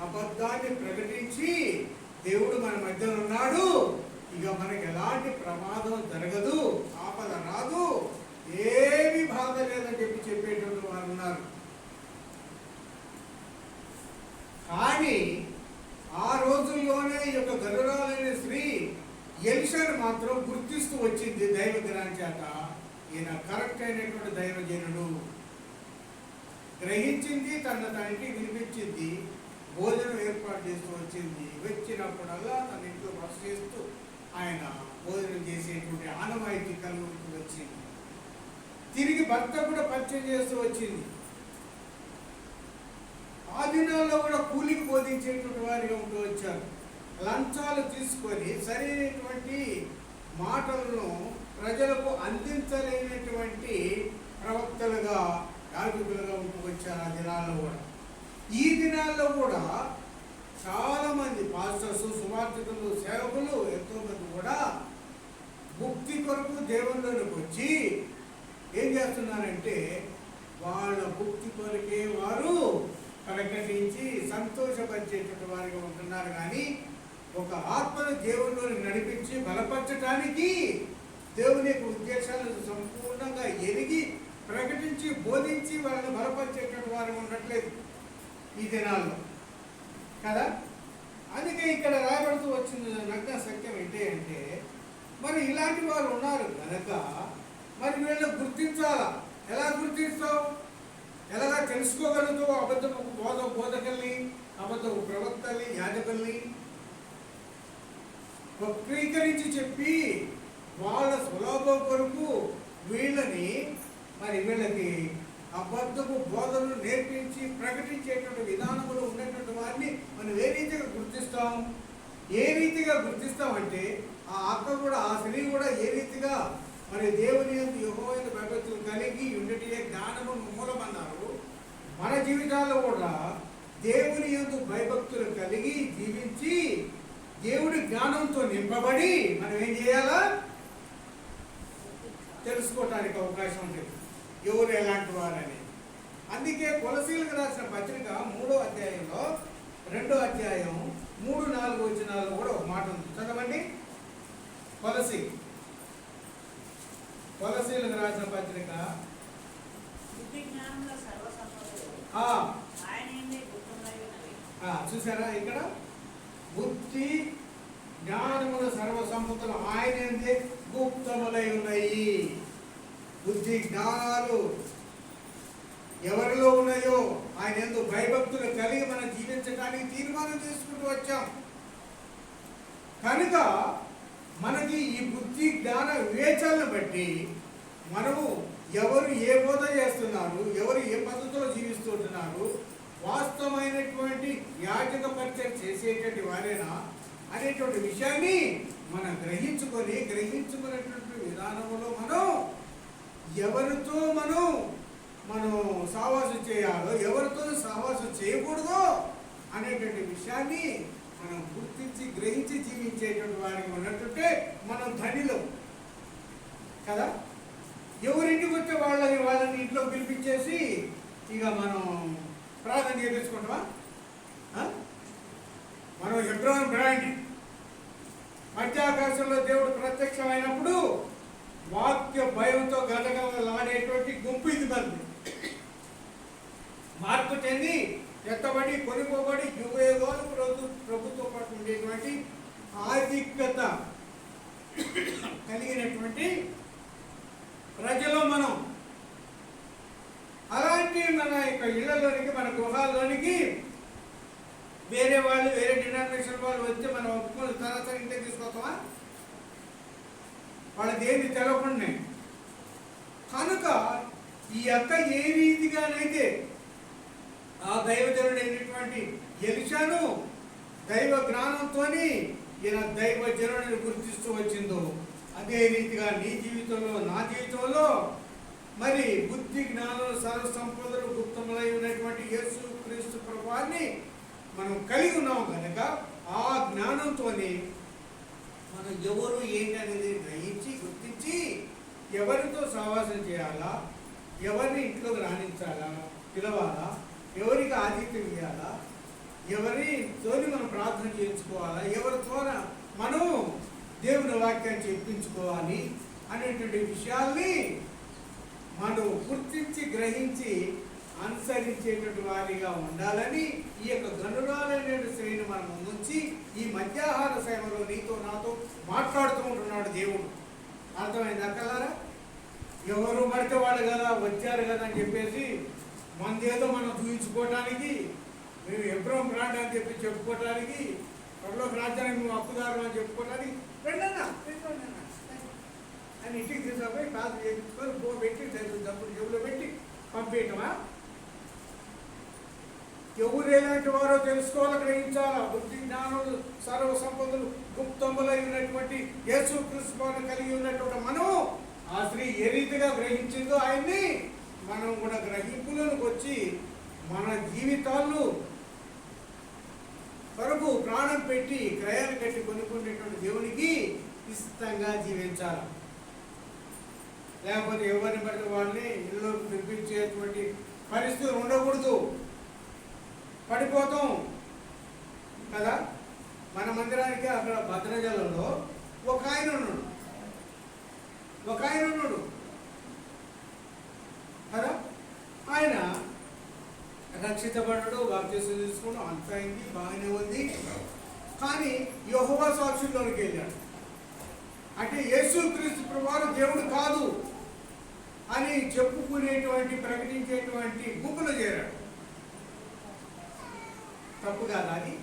అబద్ధాన్ని ప్రకటించి, దేవుడు మన మధ్యలో ఉన్నాడు, ఇక మనకి ఎలాంటి ప్రమాదం జరగదు, ఆపద రాదు, ఏమీ బాధ లేదని చెప్పేటువంటి వారు ఉన్నారు. కానీ ఆ రోజుల్లోనే ఈ యొక్క గరురాలైన స్త్రీ ఎలీషాను మాత్రం గుర్తిస్తూ వచ్చింది దైవ జ్ఞానం చేత. ఈయన కరెక్ట్ అయినటువంటి దైవజనుడు గ్రహించింది, తన ఇంటికి వినిపించింది, భోజనం ఏర్పాటు చేస్తూ వచ్చింది. వచ్చినప్పుడల్లా తన ఇంట్లో బస చేస్తూ ఆయన భోజనం చేసేటువంటి ఆనవాయితీ కలుగుతూ వచ్చింది. తిరిగి భర్త కూడా పరిచయం చేస్తూ వచ్చింది. ఆ దినాల్లో కూడా కూలికి బోధించేటువంటి వారిగా ఉంటూ వచ్చారు. లంచాలు తీసుకొని సరైనటువంటి మాటలను ప్రజలకు అందించలేనటువంటి ప్రవక్తలుగా, యాజకులుగా ఉంటూ వచ్చారు ఆ దినాల్లో కూడా. ఈ దినాల్లో కూడా చాలామంది పాస్టర్స్, సువార్థికులు, సేవకులు ఎంతోమంది కూడా ముక్తి కొరకు దేవుళ్ళలోకి వచ్చి ఏం చేస్తున్నారంటే వాళ్ళ ముక్తి కొరకే వారు ప్రకటించి సంతోషపరిచేటువంటి వారిగా ఉంటున్నారు. కానీ ఒక ఆత్మను దేవుళ్ళలోకి నడిపించి బలపరచడానికి దేవుని యొక్క ఉద్దేశాలను సంపూర్ణంగా ఎరిగి ప్రకటించి బోధించి వాళ్ళని బలపరిచేటువంటి వారిగా ఉండట్లేదు ఈ దినాల్లో కదా. అందుకే ఇక్కడ రాయబడుతూ వచ్చిన నగ్న సత్యం ఏంటి అంటే, మరి ఇలాంటి వారు ఉన్నారు కనుక మరి వీళ్ళని గుర్తించాలా. ఎలా గుర్తిస్తావు, ఎలాగా తెలుసుకోగలుగుతావు? అబద్ధపు బోధకుల్ని, అబద్ధపు ప్రవక్తల్ని, యాజకుల్ని వక్రీకరించి చెప్పి వాళ్ళ స్వలాభం కొరకు వీళ్ళకి అబద్ధపు బోధనలు నేర్పించి ప్రకటించేటువంటి విధానములు ఉన్నటువంటి వారిని మనం ఏ రీతిగా గుర్తిస్తాం? ఏ రీతిగా గుర్తిస్తామంటే ఆ అక్క కూడా, ఆ స్త్రీ కూడా ఏ రీతిగా మరి దేవుని యందు యెహోవా భయభక్తులు కలిగి ఉండేటియే జ్ఞానము మూలమన్నారు. మన జీవితాల్లో కూడా దేవుని యందు భయభక్తులు కలిగి జీవించి దేవుడి జ్ఞానంతో నింపబడి మనం ఏం చేయాలా తెలుసుకోవటానికి అవకాశం ఉంటుంది, ఎవరు ఎలాంటి వారని. అందుకే కొలసీలకు రాసిన పత్రిక 3వ అధ్యాయంలో 2వ అధ్యాయం 3-4 వచనాల్లో కూడా ఒక మాట ఉంది, చదవండి. కొలసీలకు రాసిన పత్రిక చూసారా, ఇక్కడ బుద్ధి జ్ఞానముల సర్వసంపదలు ఆయనందే గుప్తములై ఉన్నాయి. బుద్ధి జ్ఞానాలు ఎవరిలో ఉన్నాయో ఆయన ఎందు భయభక్తులు కలిగి మనం జీవించడానికి తీర్మానం చేసుకుంటూ వచ్చాం. కనుక మనకి ఈ బుద్ధి జ్ఞాన వివేచనను బట్టి మనము ఎవరు ఏ బోధ చేస్తున్నారు, ఎవరు ఏ పద్ధతిలో జీవిస్తుంటున్నారు, వాస్తవమైనటువంటి యాజక పరిచయం చేసేటువంటి వారేనా అనేటువంటి విషయాన్ని మనం గ్రహించుకునేటువంటి విధానంలో ఎవరితో మనం సహవాసం చేయాలో, ఎవరితో సహవాసం చేయకూడదో అనేటువంటి విషయాన్ని మనం గుర్తించి గ్రహించి జీవించేటువంటి వారికి ఉన్నట్టుంటే మనం ధనిలో కదా. ఎవరింటికి వచ్చే వాళ్ళని ఇంట్లో పిలిపించేసి ఇక మనం ప్రార్థన చేయించుకుంటామా? మనం హెబ్రోను బ్రాండ్ మధ్యాకాశంలో దేవుడు ప్రత్యక్షమైనప్పుడు వాక్య భయంతో గదగదలాడేటువంటి గుంపు ఇది మంది మార్పు చెంది ఎత్తబడి కొనుకోబడి యుగయుగాలు ప్రభుత్వం పాటు ఉండేటువంటి ఆధిక్యత కలిగినటువంటి ప్రజలు మనం. అలాంటి మన యొక్క ఇళ్లలోనికి, మన గృహాల్లోనికి వేరే వాళ్ళు, వేరే డినామినేషన్ వాళ్ళు వస్తే మనం ఒప్పుకొని తర్వాత ఇంటికి తీసుకొస్తామా? వాళ్ళకి ఏమి తెలవకుండా. కనుక ఈ అక్క ఏ రీతిగానైతే ఆ దైవజనుడు అయినటువంటి ఎలీషాను దైవ జ్ఞానంతో ఈయన దైవజనుడిని గుర్తిస్తూ వచ్చిందో అదే రీతిగా నీ జీవితంలో, నా జీవితంలో మరి బుద్ధి జ్ఞానం సర్వ సంపదలు గుప్తములై ఉన్నటువంటి యేసు క్రీస్తు ప్రభువాన్ని మనం కలిగి ఉన్నాం కనుక ఆ జ్ఞానంతోనే మనం ఎవరు ఏంటి అనేది గ్రహించి గుర్తించి ఎవరితో సహవాసం చేయాలా, ఎవరిని ఇంట్లోకి రాణించాలా, పిలవాలా, ఎవరికి ఆతిథ్యం ఇవ్వాలా, ఎవరితోని మనం ప్రార్థన చేయించుకోవాలా, ఎవరితో మనం దేవుని వాక్యాన్ని చెప్పించుకోవాలి అనేటువంటి విషయాల్ని మనం గుర్తించి గ్రహించి అనుసరించేటువంటి వారిగా ఉండాలని ఈ యొక్క గనురాలైన శ్రేణిని మనం ముందుంచి ఈ మధ్యాహార సేవలో నీతో నాతో మాట్లాడుతూ ఉంటున్నాడు దేవుడు. అర్థమైంది అక్కలారా? ఎవరు పడితే వాళ్ళు కదా వచ్చారు కదా అని చెప్పేసి మనదేదో మనం చూపించుకోవటానికి, మేము ఎబ్రహం బ్రాండ్ అని చెప్పి చెప్పుకోవటానికి, పరలోక రాజ్యానికి మేము అప్పుదారు అని చెప్పుకోవటానికి రెండన్నా అని ఇంటికి తీసుకుపోయి కాదు చేయించుకొని పెట్టి డబ్బులు జబ్బులో పెట్టి పంపేయటమా? ఎవరు ఎలాంటి వారో తెలుసుకోవాలా, గ్రహించాలా. బుద్ధి జ్ఞానులు సర్వ సంపదలు గుప్తములై ఉన్నటువంటి యేసు క్రీస్తుని కలిగి ఉన్నటువంటి మనం ఆ స్త్రీ ఏ రీతిగా గ్రహించిందో ఆయన్ని మనం కూడా గ్రహింపులోకి వచ్చి మన జీవితాల్లో కొరకు ప్రాణం పెట్టి క్రయాలు కట్టి కొనుక్కునేటువంటి దేవునికి ఇష్టంగా జీవించాలి. లేకపోతే ఎవరిని పడితే వాళ్ళని ఇల్లులోకి పిలిపించేటువంటి పరిస్థితులు ఉండకూడదు. పడిపోతాం కదా. మన మందిరానికి అక్కడ భద్రాచలంలో ఒక ఆయన ఉన్నాడు కదా. ఆయన రక్షించబడ్డాడు, బాప్తిసం తీసుకోవడం అంత అయింది, బాగానే ఉంది. కానీ యెహోవా సాక్షుల్లోనికి వెళ్ళాడు. అంటే యేసు క్రీస్తు ప్రభువు దేవుడు కాదు అని చెప్పుకునేటువంటి ప్రకటించేటువంటి గుంపులో చేరాడు. తప్పు కాదు అది.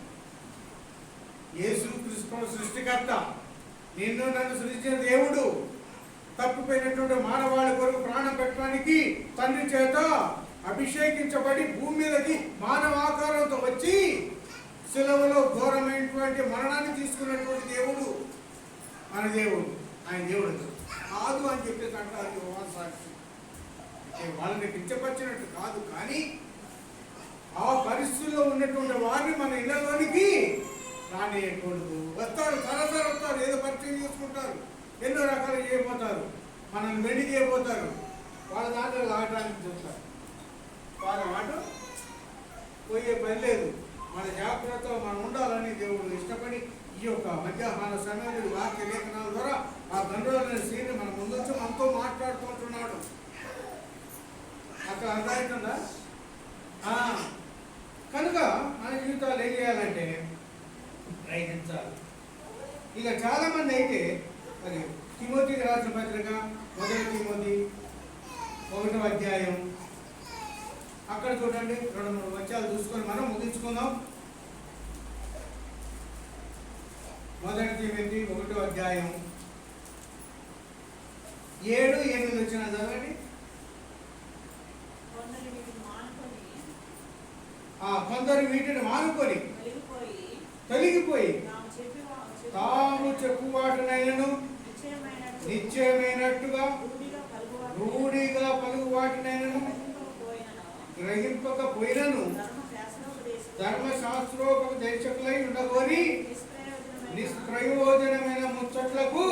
యేసు క్రీస్తు సృష్టికర్త, నిన్ను నన్ను సృష్టించిన దేవుడు తప్పిపోయినటువంటి మానవాళి కొరకు ప్రాణం పెట్టడానికి తండ్రి చేత అభిషేకించబడి భూమి మీదకి మానవ ఆకారంతో వచ్చి శిలువలో ఘోరమైనటువంటి మరణాన్ని తీసుకున్నటువంటి దేవుడు మన దేవుడు. ఆయన దేవుడు కాదు అని చెప్పేసి అంటారు యోహాను సాక్షి. వాళ్ళని కించపరిచినట్టు కాదు, కానీ ఆ పరిస్థితుల్లో ఉన్నటువంటి వారిని మన ఇళ్లలోనికి రానియకూడదు. వస్తారు, సరసరి వస్తారు, ఏదో పరిచయం చేసుకుంటారు, ఎన్నో రకాలు చేయబోతారు, మనల్ని వెండి చేయబోతారు, వాళ్ళ దాంట్లో లాగడానికి చూస్తారు. వాళ్ళ మాట పోయే పని లేదు. మన జాగ్రత్తతో మనం ఉండాలని దేవుడు ఇష్టపడి ఈ యొక్క మధ్యాహ్న సమయంలో వాక్య లేఖనాల ద్వారా ఆ గండ్రోలైన స్త్రీని మన ముందు మనతో మాట్లాడుతుంటున్నాడు. అక్కడ అర్థమవుతుందా? కనుక మన జీవితాలు ఏం చేయాలంటే ప్రయత్నించాలి. ఇక చాలామంది అయితే మరి తిమోతికి రాసిన పత్రిక 1 తిమోతి 1వ అధ్యాయం అక్కడ చూడండి, 2-3 వచనాలు చూసుకొని మనం ముగించుకుందాం. 1 తిమోతి 1వ అధ్యాయం 7-8 వచ్చిన చదవండి. కొందరు వీటిని మానుకొని తొలగిపోయి తాము చెప్పు వాటినైనను నిశ్చయమైనట్టుగా రూఢిగా పలుకు వాటినైనను గ్రహింపకపోయినను ధర్మశాస్త్రోపదేశకులై ఉండగోని నిష్ప్రయోజనమైన ముచ్చట్లకు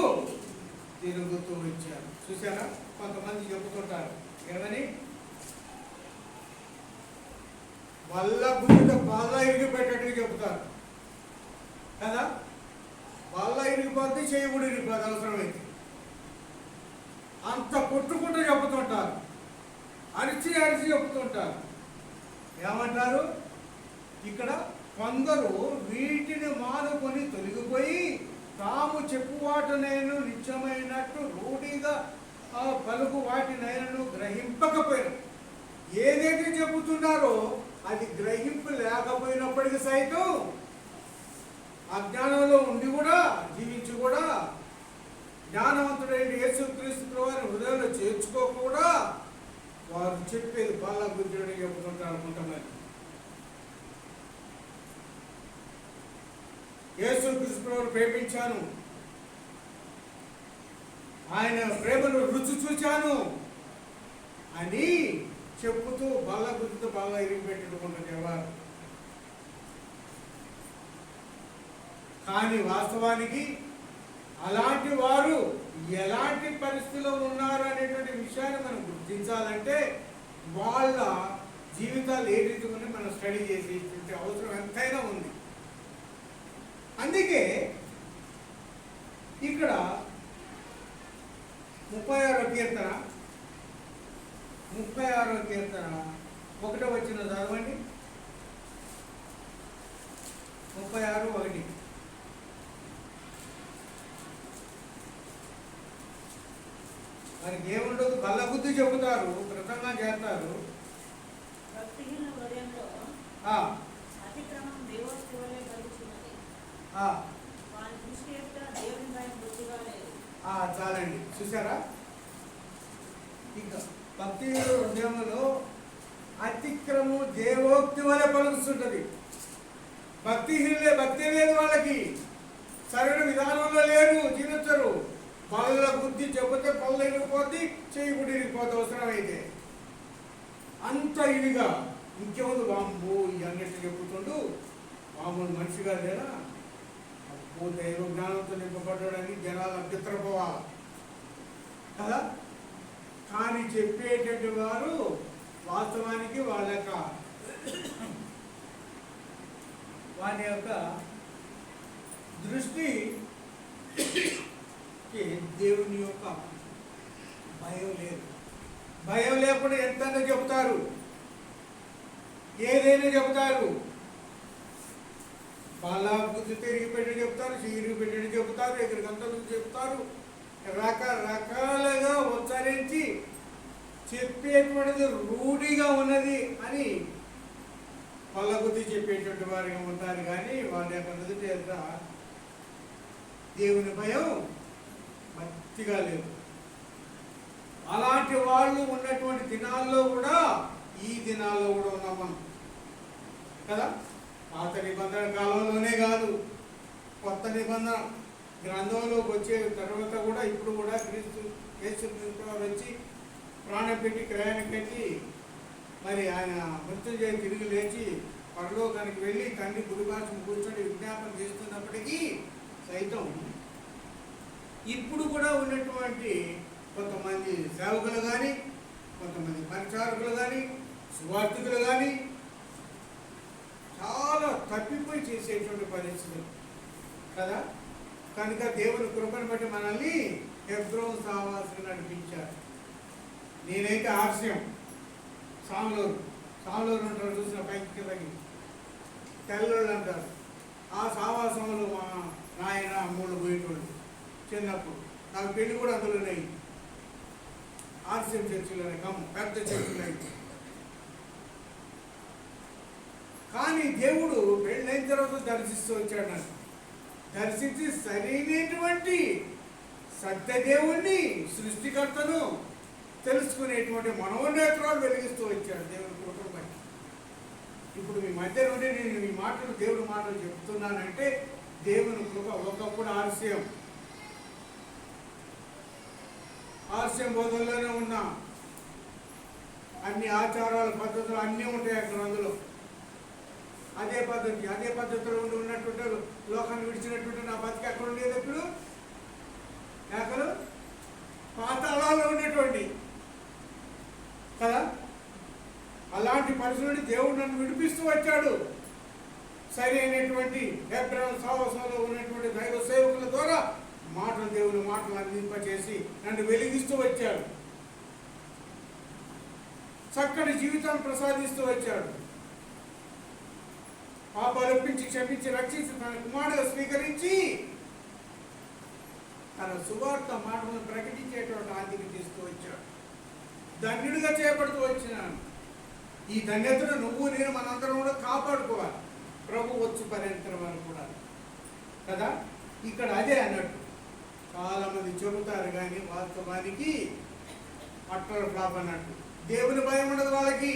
తిరుగుతూ వచ్చారు. చూసారా, కొంతమంది చెబుతుంటారు ఏమని, వల్ల గుండె బల్ల ఇరిగిపెట్టేట్టుగా చెబుతారు కదా. వల్ల ఇరిగిపోతే చేయి కూడా ఇరిగిపోతే అవసరమైతే అంత కొట్టుకుంటూ చెబుతుంటారు, అరిచి చెబుతుంటారు. ఏమంటారు ఇక్కడ, కొందరు వీటిని మానుకొని తొలగిపోయి తాము చెప్పువాటినైనా నిత్యమైనట్టు రూఢిగా పలుకు వాటినైనను గ్రహింపకపోయినా. ఏదైతే చెబుతున్నారో అది గ్రహింపు లేకపోయినప్పటికీ సైతం అజ్ఞానంలో ఉండి కూడా జీవించి కూడా జ్ఞానవంతుడైన యేసు క్రీస్తు వారిని హృదయంలో చేర్చుకోకుండా వారు చెప్పేది బాల గుజ్జుడని చెప్పుకుంటారు కొంతమంది. యేసు క్రీస్తు వారు ప్రేమించాను, ఆయన ప్రేమను రుచి చూచాను, అని చెప్పుతూ బల్ల గుర్తు బాగా ఇరిగిపెట్టుకుంటుంది వారు. కానీ వాస్తవానికి అలాంటి వారు ఎలాంటి పరిస్థితిలో ఉన్నారు అనేటువంటి విషయాన్ని మనం గుర్తించాలంటే వాళ్ళ జీవితాలు ఏ రీతిగానే మనం స్టడీ చేసేటువంటి అవసరం ఎంతైనా ఉంది. అందుకే ఇక్కడ 36వ కీర్తన 1వ వచనం చదవండి. 36:1. వారికి ఏముండదు, బల్ల బుద్ధి చెబుతారు, ప్రసంగం చేస్తారు. చాలండి, చూసారా? ఇంకా భక్తి హృదయంలో అతిక్రమం దేవోక్తి వలె పలుకుతుంటది. భక్తి లేదు, వాళ్ళకి సరైన విధానంలో లేరు, జీవించరు. పళ్ళ బుద్ధి చెబితే పళ్ళు ఇరిగిపోద్ది, చెయ్యి కూడా ఇరిగిపోద్ది అవసరమైతే. అంత ఇదిగా ఇంకేముంది, బాంబు ఇవన్నిటి చెప్పుతుండు మామూలు మనిషిగా లేదా దైవ జ్ఞానంతో నింపబడడానికి జనాలు అభ్యంతరపోవాలి కదా. కానీ చెప్పేటటువంటి వారు వాస్తవానికి వారి యొక్క దృష్టి దేవుని యొక్క భయం లేదు. భయం లేకుండా ఎంతగా చెబుతారు, ఏదైనా చెబుతారు. వాళ్ళ బుద్ధి తిరిగి పెట్టి చెప్తారు, చీరిగి పెట్టి చెబుతారు, ఎక్కడికంతలు చెప్తారు. రకరకాలుగా ఉచ్చరించి చెప్పేటువంటిది రూఢిగా ఉన్నది అని వాళ్ళ బుద్ధి చెప్పేటువంటి వారిగా ఉంటారు. కానీ వాళ్ళ యొక్క నుదుటి యొక్క దేవుని భయం భక్తిగా లేదు. అలాంటి వాళ్ళు ఉన్నటువంటి దినాల్లో కూడా ఈ దినాల్లో కూడా ఉన్నాం మనం కదా. పాత నిబంధన కాలంలోనే కాదు, కొత్త నిబంధన గ్రంథంలోకి వచ్చే తర్వాత కూడా ఇప్పుడు కూడా యేసు వచ్చి ప్రాణం పెట్టి క్రయాన్ని పెట్టి మరి ఆయన మృత్యుంజయ తిరిగి లేచి పరలోకానికి వెళ్ళి తండ్రి గురుభాషను కూర్చొని విజ్ఞాపన చేస్తున్నప్పటికీ సైతం ఇప్పుడు కూడా ఉన్నటువంటి కొంతమంది సేవకులు కానీ, కొంతమంది పరిచారకులు కానీ, సువార్థికులు కానీ చాలా తప్పిపోయి చేసేటువంటి పరిస్థితులు కదా. కనుక దేవుని కృపను బట్టి మనల్ని హెబ్రోను సహవాసులు నడిపించారు. నేనైతే ఆర్స్యం సాములూరు అంటారు, చూసిన పైకి కిందకి తెల్లోళ్ళు అంటారు. ఆ సహవాసంలో మా నాయన అమ్మోళ్ళు పోయేటోళ్ళు చిన్నప్పుడు. నాకు పెళ్లి కూడా అందులోనే, ఆర్స్యం చర్చిలోనే, పెద్ద చర్చిలో. కానీ దేవుడు పెళ్ళైన తర్వాత దర్శిస్తూ వచ్చాడు నన్ను. దర్శించి సరైనటువంటి సత్యదేవుణ్ణి, సృష్టికర్తను తెలుసుకునేటువంటి మనోనేత్రాలు వెలిగిస్తూ వచ్చాడు దేవుని కృపను బట్టి. ఇప్పుడు మీ మధ్య నుండి నేను ఈ మాటలు, దేవుడి మాటలు చెప్తున్నానంటే దేవుని కృప. ఒకప్పుడు ఆర్స్యం బోధనలోనే ఉన్నా. అన్ని ఆచారాలు, పద్ధతులు అన్నీ ఉంటాయి అక్కడ. అందులో అదే పద్ధతిలో ఉన్నటువంటి లోకాన్ని విడిచినటువంటి నా బతికి ఎక్కడ ఉండేది ఎప్పుడు? ఎక్కడ? పాతాళాల్లో ఉండేటువంటి కదా. అలాంటి పరిస్థితి దేవుడు నన్ను విడిపిస్తూ వచ్చాడు. సరి అయినటువంటి హెబ్రోను సహవాసంలో ఉన్నటువంటి దైవ సేవకుల ద్వారా దేవుని మాటలు అందింపచేసి నన్ను వెలిగిస్తూ వచ్చాడు. చక్కటి జీవితాన్ని ప్రసాదిస్తూ వచ్చాడు. పాపాలు ఒప్పించి, క్షమించి, రక్షించి తన కుమారుడుగా స్వీకరించి తన సువార్త మాటలను ప్రకటించేటువంటి ఆదిని తీస్తూ వచ్చాడు. ధన్యుడిగా చేపడుతూ వచ్చినాను. ఈ ధన్యతను నువ్వు నేను మనందరం కూడా కాపాడుకోవాలి, ప్రభు వచ్చు పర్యంతరం వరకు కూడా కదా. ఇక్కడ అదే అన్నట్టు చాలా మంది చెబుతారు, కానీ వాస్తవానికి అట్టర్ ఫ్లాప్ అన్నట్టు. దేవుని భయం ఉండదు వాళ్ళకి.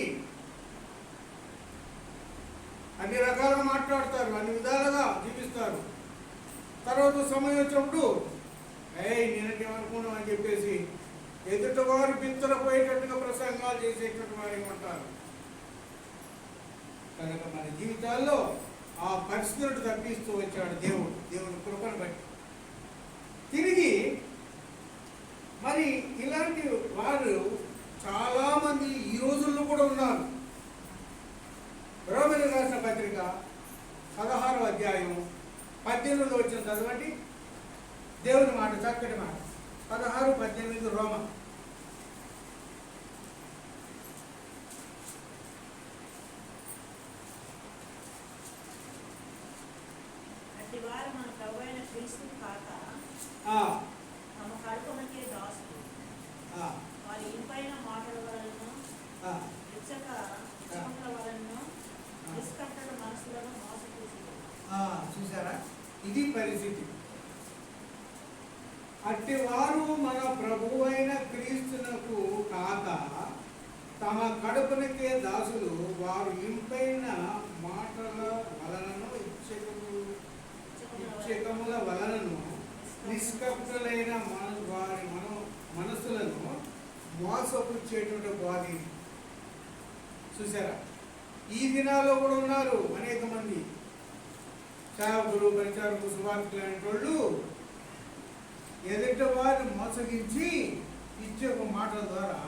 అన్ని రకాలుగా మాట్లాడతారు, అన్ని విధాలుగా జీవిస్తారు. తర్వాత సమయం వచ్చినప్పుడు నేనంటే ఏమనుకున్నాం అని చెప్పేసి ఎదుటివారు బిత్తరపోయేటట్టుగా ప్రసంగాలు చేసేటువంటి వారిగా ఉంటారు. కనుక మన జీవితాల్లో ఆ పరిస్థితులను తప్పిస్తూ వచ్చాడు దేవుని కృపను బట్టి. తిరిగి మరి ఇలాంటి వారు చాలామంది ఈ రోజుల్లో కూడా ఉన్నారు. రోమీయులకు రాసిన పత్రిక 16వ అధ్యాయం 18 వచ్చిన చదవండి. దేవుని మాట, చక్కటి మాట. 16:18 రోమ. వారు మన ప్రభువైన క్రీస్తును కాక తమ కడుపునకే దాసులు, వారి ఇంపైన మాటల వలన ఇచ్చకముల వలన నిష్కపట మనసులను మోసపూచుతున్నారు. చూసారా, ఇది పరిస్థితి. అట్టి వారు మన ప్రభువైన క్రీస్తునకు కాక తమ కడుపునకే దాసులు, వారు ఇంపైన మాటల వలనను ఇచ్చకముల వలనను నిష్కపటులైన వారి మనసులను మోసపుచ్చేటువంటి బాధి. చూసారా, ఈ దినాల్లో కూడా ఉన్నారు అనేక మంది సేవకులు, పరిచారకులు, సువార్తలు అనేటోళ్ళు ఎదుటి వారిని మోసగించి ఇచ్చే ఒక మాటల ద్వారా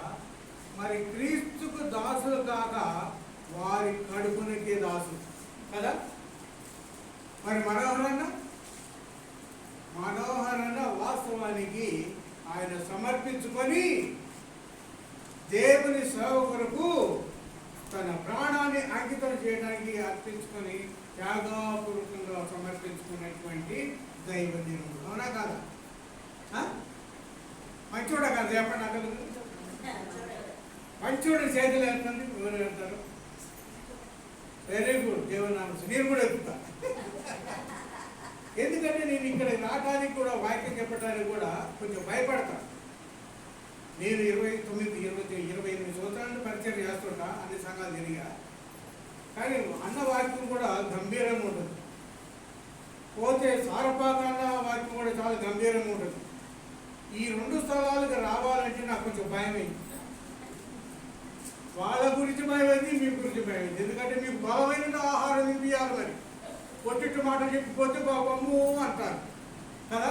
మరి క్రీస్తుకు దాసులు కాక వారి కడుపునకే దాసులు కదా. మరి మనోహరన్న వాస్తవానికి ఆయన సమర్పించుకొని దేవుని సేవ కొరకు తన ప్రాణాన్ని అంకితం చేయడానికి అర్పించుకొని త్యాగపూర్వకంగా సమర్పించుకున్నటువంటి దైవజనుడు. అవునా కాదా? మంచోడా కాదు? చెప్పండి. అక్కడ మంచోడు చేతులు వెళ్తుంది, ఎవరు వెళ్తారు? Very good. దేవుని నామం నేను కూడా ఎక్కుతా. ఎందుకంటే నేను ఇక్కడ రావడానికి కూడా, వాక్యం చెప్పడానికి కూడా కొంచెం భయపడతాను. నేను 28 సంవత్సరాలు పరిచయం చేస్తుంటా, అన్ని సంఘాలు తిరిగా. కానీ అన్న వాక్యం కూడా గంభీరంగా ఉంటుంది. పోతే సారపాక అన్న వాక్యం కూడా చాలా గంభీరంగా ఉంటుంది. ఈ 2 స్థలాలకు రావాలంటే నాకు కొంచెం భయమైంది. వాళ్ళ గురించి భయమైంది, మీ గురించి భయమైంది. ఎందుకంటే మీకు బలమైన ఆహారం తినిపించాలి. మరి పొట్టిట్టు మాట చెప్పిపోతే బాబమ్ము అంటారు కదా.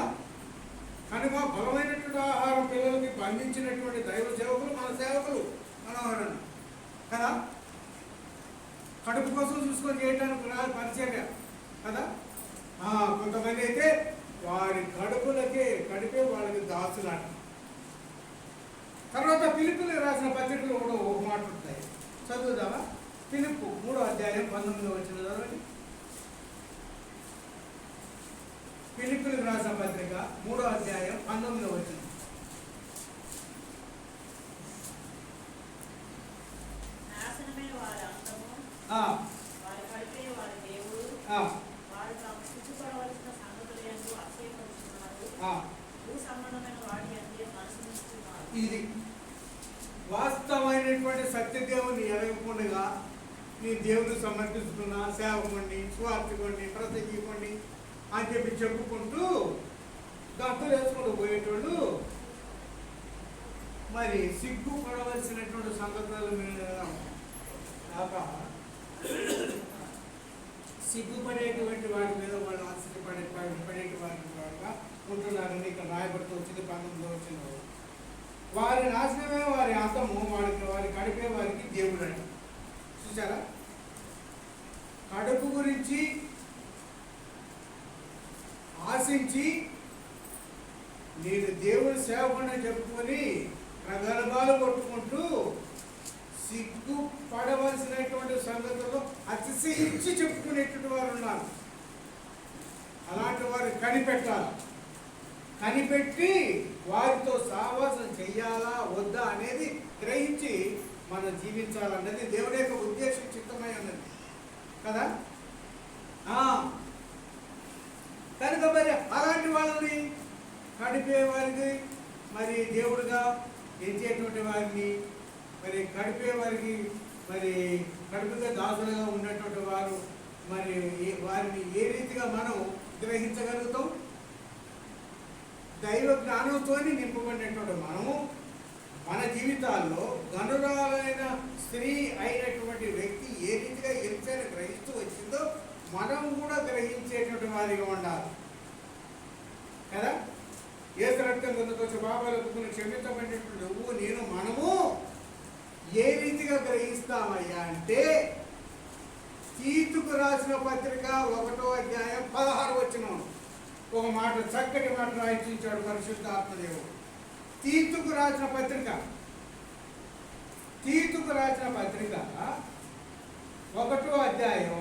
కనుక బలమైనటువంటి ఆహారం పిల్లలకి అందించినటువంటి దైవ సేవకులు మన సేవకులు మనోహరణ కదా. కడుపు కోసం చూసుకొని చేయడానికి రాదు పరిచర్య కదా. కొంతమంది అయితే వారి కడుపే వాళ్ళకి దాసులాట. తర్వాత ఫిలిప్పీయులకు రాసిన పత్రికలో కూడా ఒక మాట ఉంటాయి, చదువుదామా? ఫిలిప్పు 3వ అధ్యాయం 19 వచ్చిన చదవండి. ఫిలిప్పీయులకు రాసిన పత్రిక 3వ అధ్యాయం 19 వచ్చిన. నాశనమే వారి అంతము, వారి కడిపే వారి దేవుడు, వారు తాము స్థితిపడవలసిన సంగతులందు అతిశయపడుతున్నారు, భూ సంబంధమైన వాటి అందే మనసునిస్తున్నారు. ఇది వాస్తవమైనటువంటి సత్యదేవుని ఎరగకుండా నీ దేవుడు సమర్పిస్తున్నా, సేవకుని, స్వార్థకుని, ప్రసంగికుని అని చెప్పుకుంటూ గంతులు వేసుకుంటూ పోయేటోళ్ళు మరి సిగ్గుపడవలసినటువంటి సంగతుల మీద కాక సిగ్గుపడేటువంటి వాటి మీద వాళ్ళు ఆశ్చర్యపడేటి వాటిగా ఉంటున్నారని ఇక్కడ రాయబడుతూ వచ్చింది. 19 వచ్చిన వారి నాశనమే వారి అంతము, వారి కడిపే వారికి దేవుడు అంట. చూసారా, కడుపు గురించి ఆశించి నేను దేవుని సేవకుని చెప్పుకొని ప్రగల్భాలు కొట్టుకుంటూ సిగ్గుపడవలసినటువంటి సంగతుల్లో అతిశయించి చెప్పుకునేటువంటి వారు ఉన్నారు. అలాంటి వారు కనిపెట్టి వారితో సావాసం చెయ్యాలా వద్దా అనేది గ్రహించి మనం జీవించాలన్నది దేవుని యొక్క ఉద్దేశం, చిత్తమై ఉన్నది కదా. కనుక మరి అలాంటి వాళ్ళని కడిపే వారికి మరి దేవుడుగా ఎంచేటువంటి వారిని మరి కడిపే వారికి మరి కడుపుగా దాసులుగా ఉన్నటువంటి వారు మరి వారిని ఏ రీతిగా మనం గ్రహించగలుగుతాం? దైవ జ్ఞానంతో నింపబడినటువంటి మనము మన జీవితాల్లో గనురాలైన స్త్రీ అయినటువంటి వ్యక్తి ఏ రీతిగా ఎలుసైన గ్రహిస్తూ వచ్చిందో మనం కూడా గ్రహించేటువంటి వారిగా ఉండాలి కదా. యేసు రక్తం పొందుకొచ్చి పాపాలకు క్షమించబడినటువంటి నువ్వు నేను మనము ఏ రీతిగా గ్రహిస్తామయ్యా అంటే తీతుకు రాసిన పత్రిక 1వ అధ్యాయం 16 వచనం ఒక మాట, చక్కటి మాట రాయించాడు పరిశుద్ధ ఆత్మదేవుడు. తీతుకు రాసిన పత్రిక 1వ అధ్యాయం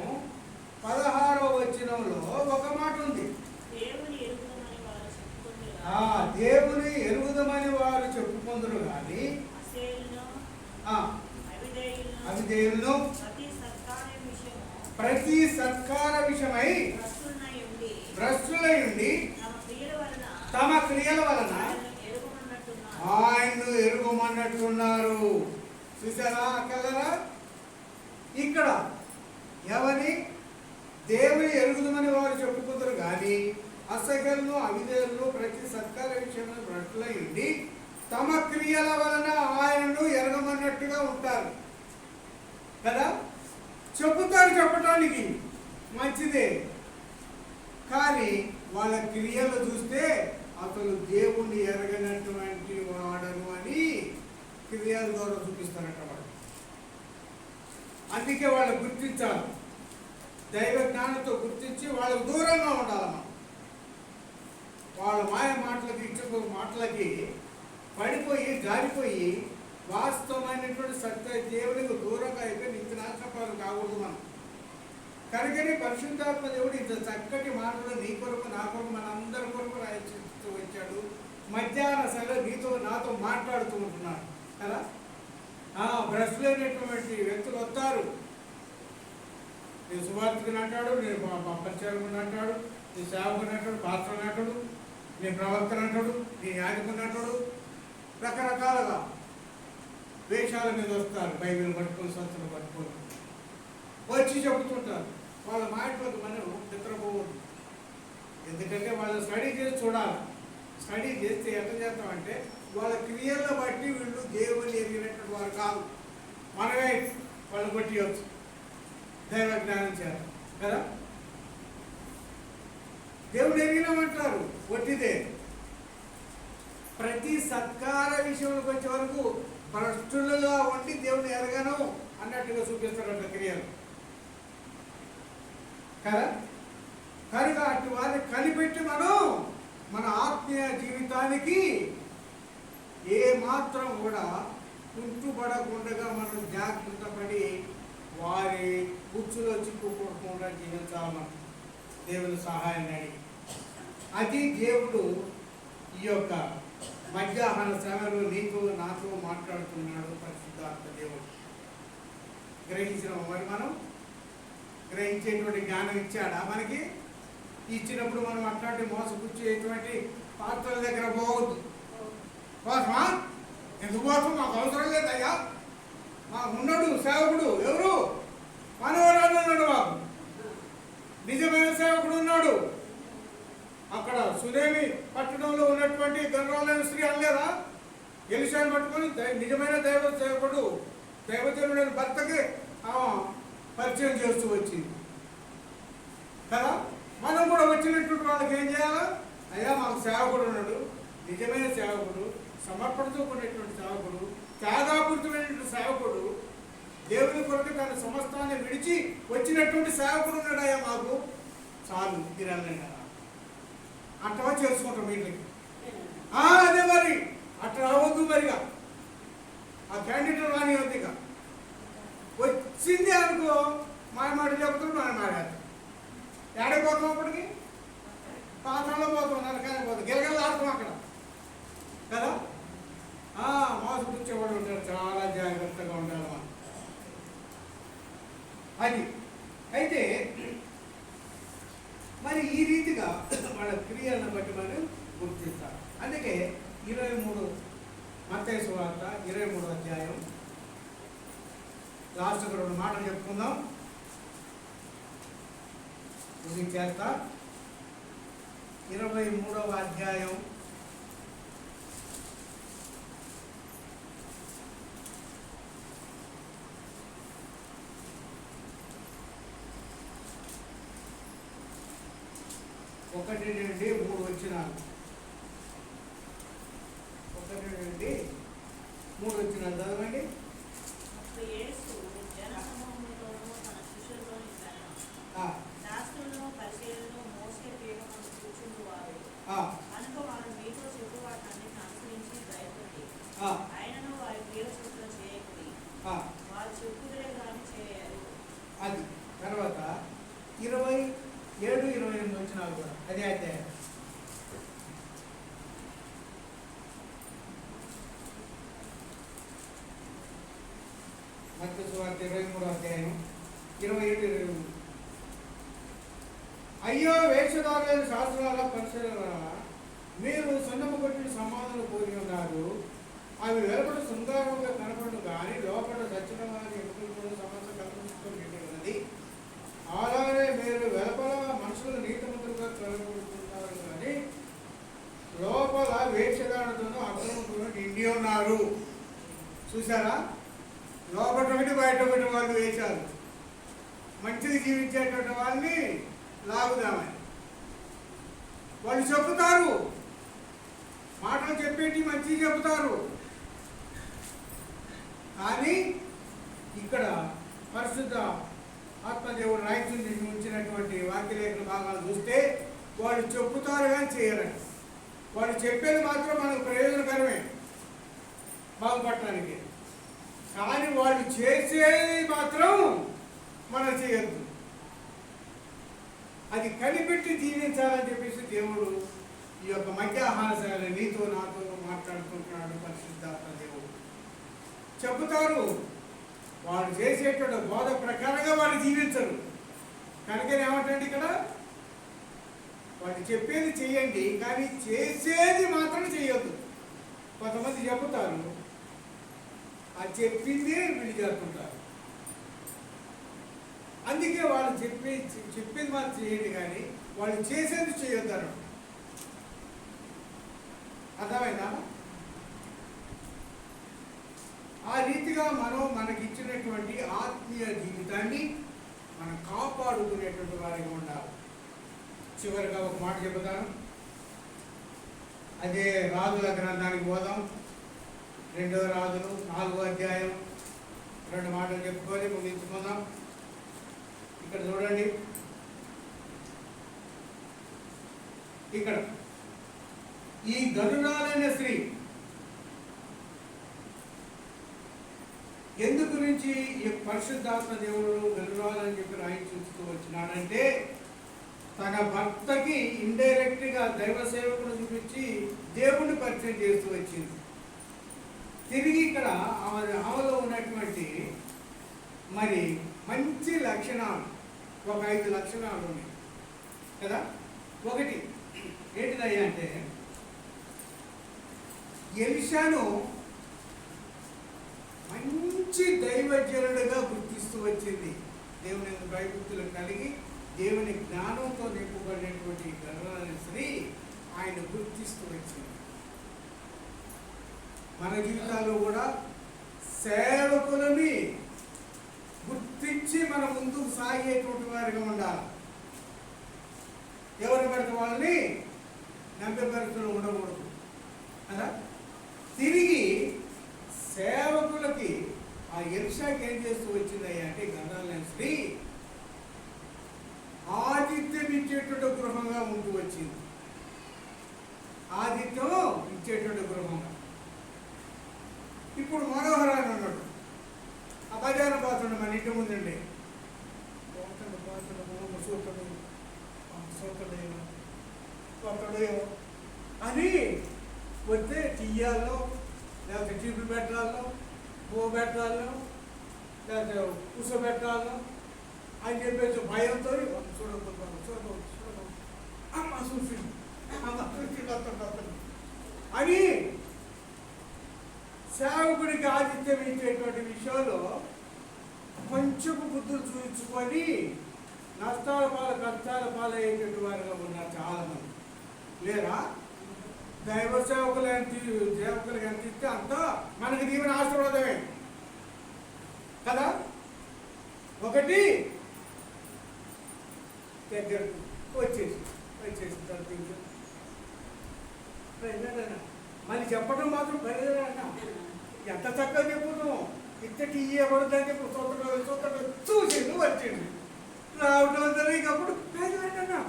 16వ వచనంలో ఒక మాట ఉంది. దేవుని ఎరుగుదమని వారు చెప్పుకొందురు కానీ అవిధేయులను ప్రతి సత్కార విషయమై భ్రష్టులై ఉండి తమ క్రియల వలన ఆయన్ను ఎరుగమన్నట్టున్నారు. చూసారా అక్కలరా, ఇక్కడ ఎవరి దేవుని ఎరుగుదమని వారు చెప్పుకుంటారు కానీ అసహ్యులను అవిధేయులను ప్రతి సత్కార విషయంలో భ్రష్టులై ఉండి తమ క్రియల వలన ఆయనను ఎరగమన్నట్టుగా ఉంటారు కదా. చెప్పుతారు, చెప్పటానికి మంచిదే, కానీ వాళ్ళ క్రియలు చూస్తే అసలు దేవుణ్ణి ఎరగనటువంటి వాడను అని క్రియల ద్వారా చూపిస్తారట వాడు. అందుకే వాళ్ళు గుర్తించాలి, దైవ జ్ఞానంతో గుర్తించి వాళ్ళకు దూరంగా ఉండాలన్నమాట. వాళ్ళ మాయ మాటలకి ఇచ్చుకో మాటలకి పడిపోయి జారిపోయి వాస్తవమైనటువంటి సత్య దేవునికి దూరంగా అయిపోయి నిత్య నాశనపాలు కాకూడదు మనం. కనుకనే పరిశుద్ధాత్మ దేవుడు ఇంత చక్కటి మాటలు నీ కొరకు నా కొరకు మన అందరి కొరకు రాయిస్తూ వచ్చాడు. మధ్యాహ్న సెలవు నీతో నాతో మాట్లాడుతూ ఉంటున్నాడు కదా. భ్రష్టులైనటువంటి వ్యక్తులు వస్తారు. నేను సువార్తికుని అంటాడు, నేను పరిచారకుని అంటాడు, నీ సేవకుని అంటాడు, పాత్రని అంటాడు, నీ ప్రవక్తని అంటాడు, నీ యాజకుని అంటాడు. రకరకాలుగా వేషాల మీద వస్తారు, బైబిల్ పట్టుకొని సంస్థలు పట్టుకొని వచ్చి చెబుతుంటారు. వాళ్ళ మాటలకు మనం నిద్రపోవద్దు, ఎందుకంటే వాళ్ళు స్టడీ చేసి చూడాలి. స్టడీ చేస్తే ఎంత చేస్తామంటే వాళ్ళ క్రియలను బట్టి వీళ్ళు దేవుని ఎరిగినటువంటి వారు కాదు, మనమే వాళ్ళు కొట్టియచ్చు దైవ జ్ఞానం చేత కదా. దేవుడు ఎరిగినామంటారు కొట్టిదే. ప్రతి సత్కార విషయంలోకి వచ్చే వరకు భ్రష్టులుగా ఉండి దేవుని ఎరగను అన్నట్టుగా చూపిస్తారంట క్రియలు కదా. కనుక అటు వారిని కనిపెట్టి మనం మన ఆత్మీయ జీవితానికి ఏ మాత్రం కూడా కుంటుపడకుండా మనం జాగ్రత్త పడి వారి కూర్చులో చిక్కుకోకుండా జీవించాలి. దేవుని సహాయాన్ని అడిగి అది దేవుడు ఈ యొక్క మధ్యాహ్న సమయంలో నీతో నాతో మాట్లాడుతున్నాడు. పరిశుద్ధాత్మ దేవుడు గ్రహించిన మరి మనం గ్రహించేటువంటి జ్ఞానం ఇచ్చాడా మనకి? ఇచ్చినప్పుడు మనం అట్లాంటి మోసపుచ్చేటువంటి పాత్రల దగ్గర పోవద్దు. కోసమా ఎందుకోసం మాకు అవసరం లేదయ్యా, మాకు ఉన్నాడు సేవకుడు, ఎవరు మనవరాడు ఉన్నాడు, మాకు నిజమైన సేవకుడు ఉన్నాడు. అక్కడ సునేమి పట్టణంలో ఉన్నటువంటి గర్వాలైన స్త్రీ అనలేదా? ఎలీషాను పట్టుకొని నిజమైన దైవ సేవకుడు దైవజనుడైన భర్తకి పరిచయం చేస్తూ వచ్చింది కదా. మనం కూడా వచ్చినటువంటి వాళ్ళకి ఏం చేయాలా? అయ్యా మాకు సేవకుడు ఉన్నాడు, నిజమైన సేవకుడు, సమర్పణతో కూడినటువంటి సేవకుడు, త్యాగాపూరితమైనటువంటి సేవకుడు, దేవుని కొరకు తన సమస్తాన్ని విడిచి వచ్చినటువంటి సేవకుడు ఉన్నాడు. అయ్యా మాకు చాలు తిరాలండి కదా, అట్లా చేసుకుంటాం వీళ్ళకి. అదే మరి అట్లా రావద్దు. మరిగా ఆ క్యాండిడేట్ రానివద్దు. ఇక వచ్చింది అనుకో మాయ మాట చెప్తాడు, మన మాట్లాడతాం. ఏడైపోతాం అప్పటికి, పాత్రలో పోతాం, నరకానికి పోతాం, గిలగలు ఆడతాం అక్కడ కదా. మోసపుచ్చేవాడు ఉంటారు, చాలా జాగ్రత్తగా ఉండాలి మనం. అది అయితే మరి ఈ రీతిగా వాళ్ళ క్రియలను బట్టి మనం గుర్తిస్తారు. అందుకే 23 మత్తయి సువార్త 23వ అధ్యాయం లాస్ట్ 2 మాటలు చెప్పుకుందాం, చేస్తా. 23వ అధ్యాయం 1 నుండి 3 వచనాలు. 1 నుండి 3 వచనాలు చదవండి. అప్పుడు యేసు జనసమూహములతోనూ తన శిష్యులతోనూ ఇట్లనెను, శాస్త్రులను పరిసయ్యులను మోసే పీఠమందు కూర్చుండువారు కనుక వారు మీతో చెప్పు వాటన్నిటిని అనుసరించి భయపడి ఆయనను వారి క్రియసూత్రం చేయకుడి, వారు చెప్పుదురే కానీ చేయరు. అది తర్వాత 27, 28 వచనాలు కూడా అదే అధ్యాయం. మత్తయి సువార్త 23వ అధ్యాయం 27, 28. అయ్యో వేషధారులైన శాస్త్రాల పరిశీలన, మీరు సున్నము కొట్టిన సమాధులు పోలి ఉన్నారు. అవి వెలుపల శృంగారంగా కనపడు కానీ లోపల సత్యమైన ఎముకలతో సమస్య కల్పించుతూ నిండి ఉన్నది. అలాగే మీరు వెలుపల మనుషులు నీతిమంతులుగా కనబడుతున్నారు కానీ లోపల వేషధారణతోనూ అక్రమంతోనూ నిండి ఉన్నారు. చూసారా? లోపల ఒకటి బయట ఒకటి వాళ్ళు వేశారు. మంచిది జీవించేటువంటి వాళ్ళని లాగుదామని వాళ్ళు చెప్తారు, మాటలు చెప్పేటి మంచిగా చెబుతారు. కానీ ఇక్కడ పరిశుద్ధ ఆత్మదేవుడు రాయించి ఉంచినటువంటి వాక్యలేఖన భాగాలు చూస్తే వాళ్ళు చెప్పుతారు కానీ చేయరండి. వాళ్ళు చెప్పేది మాత్రం మనకు ప్రయోజనకరమే బాగుపడటానికి, కానీ వాళ్ళు చేసేది మాత్రం మనం చేయొద్దు. అది కనిపెట్టి జీవించాలని చెప్పేసి దేవుడు ఈ యొక్క మధ్యాహారశాల నీతో నాతో మాట్లాడుకుంటున్నాడు. పరిశుద్ధాత్మ దేవుడు చెబుతారు, వాళ్ళు చేసేటువంటి బోధ ప్రకారంగా వాళ్ళు జీవించరు. కనుకనే ఏమంటండి ఇక్కడ, వాళ్ళు చెప్పేది చెయ్యండి కానీ చేసేది మాత్రం చేయొద్దు. కొంతమంది చెబుతారు, అది చెప్పిందే వీళ్ళు చేస్తుంటారు. అందుకే వాళ్ళు చెప్పింది మాత్రం చేయండి కానీ వాళ్ళు చేసేది చేయొద్దారు. అర్థమైందా? ఆ రీతిగా మనకిచ్చినటువంటి ఆత్మీయ జీవితాన్ని మనం కాపాడుకునేటువంటి వారిగా ఉండాలి. చివరిగా ఒక మాట చెబుతాను. అదే రాజుల గ్రంథానికి పోదాం. 2వ రాజులు 4వ అధ్యాయం 2 మాటలు చెప్పుకొని ముగించుకుందాం. ఇక్కడ చూడండి, ఇక్కడ ఈ గరుడాలైన స్త్రీ ఎందు గురించి ఈ పరిశుద్ధాత్మ దేవుడు గరుడాలని చెప్పి రాయించుతూ వచ్చినాడంటే, తన భర్తకి ఇండైరెక్ట్ గా దైవ సేవకుడు చూపించి దేవుణ్ణి పరిచయం చేస్తూ వచ్చింది. తిరిగి ఇక్కడ ఆమెలో ఉన్నటువంటి మరి మంచి లక్షణాలు ఒక 5 లక్షణాలు ఉన్నాయి కదా. ఒకటి ఏంటిదయ్యా అంటే, ఎలీషాను మంచి దైవజనుడుగా గుర్తిస్తూ వచ్చింది. దేవుని భయభక్తులు కలిగి దేవుని జ్ఞానంతో నింపబడినటువంటి గర్వాలైన స్త్రీ ఆయన గుర్తిస్తూ వచ్చింది. మన జీవితాల్లో కూడా సేవకులని గుర్తించి మన ముందుకు సాగేటువంటి వారిగా ఉండాలి. ఎవరి పడితే వాళ్ళని నమ్మే పరిస్థితులు ఉండకూడదు కదా. తిరిగి సేవకులకి ఆ ఎలీషాకి ఏం చేస్తూ వచ్చిందయ్యా అంటే, గర్వాలైన స్త్రీ ఆతిథ్యం ఇచ్చేటువంటి గృహంగా ఉంటూ వచ్చింది. ఆతిథ్యం ఇచ్చేటువంటి గృహంగా. ఇప్పుడు మనోహరాన్ని ఉన్నాడు, ఆ బజారు పోతుండే మన ఇంటి ముందండి, అని వస్తే టీయాల్లో లేకపోతే టీపులు పెట్టాలో బో పెట్టాలో లేకపోతే కూర్చోబెట్టాలో అని చెప్పేసి భయంతో అని సేవకుడికి ఆతిథ్యం ఇచ్చేటువంటి విషయంలో కొంచెం బుద్ధులు చూపించుకొని కష్టాల పాలయ్యేటువంటి వారిగా ఉన్నారు చాలామంది. లేరా? దైవ సేవకులకు ఎంత ఇస్తే అంత మనకి దీవెన ఆశీర్వాదమే కదా. ఒకటి దగ్గరకు వచ్చేసి ఎంత చక్కగా చెప్పుతున్నావు, ఇంతటి ఇవ్వబడుతుందని చెప్పి చూసిండు వచ్చిండు రావడం జరిగి అప్పుడు అన్నా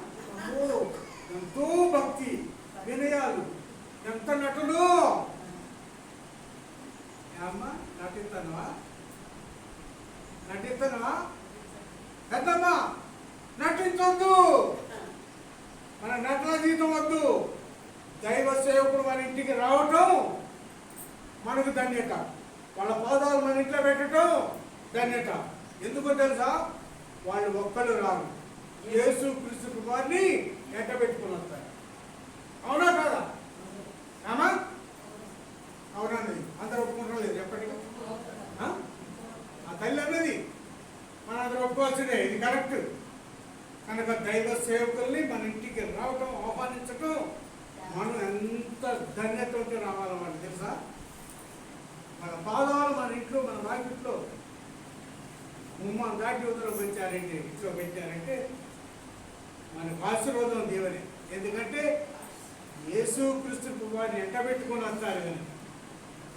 ఎంతో భక్తి వినయాలు, ఎంత నటుడు. అమ్మా నటిస్తానవా పెద్దమ్మా నటించొద్దు, మన నటన జీవితం వద్దు. దైవ సేవకుడు మన ఇంటికి రావటం మనకు ధన్యత, వాళ్ళ పాదాలు మన ఇంట్లో పెట్టడం ధన్యత. ఎందుకో తెలుసా, వాళ్ళు ఒక్కరు రారు, యేసు క్రీస్తు వారిని ఎంట పెట్టుకుని వస్తారు. అవునా కాదా? ఆమా అవునండి, అందరూ ఒప్పుకుంటాం లేదు ఎప్పటికీ. ఆ తల్లి అన్నది మన అందరూ ఒప్పుకోవాల్సిందే, ఇది కరెక్ట్. కనుక దైవ సేవకుల్ని మన ఇంటికి రావటం, ఆహ్వానించటం మనం ఎంత ధన్యతతో రావాలన్నమాట తెలుసా. మన పాదాలు మన ఇంట్లో, మన వాకిట్లో దాటి ఉదరం పెట్టారంటే, ఇంట్లో పెట్టారంటే మనకు ఆశీర్వాదం దేవుని. ఎందుకంటే యేసు క్రీస్తు వారిని ఎంట పెట్టుకొని వస్తారు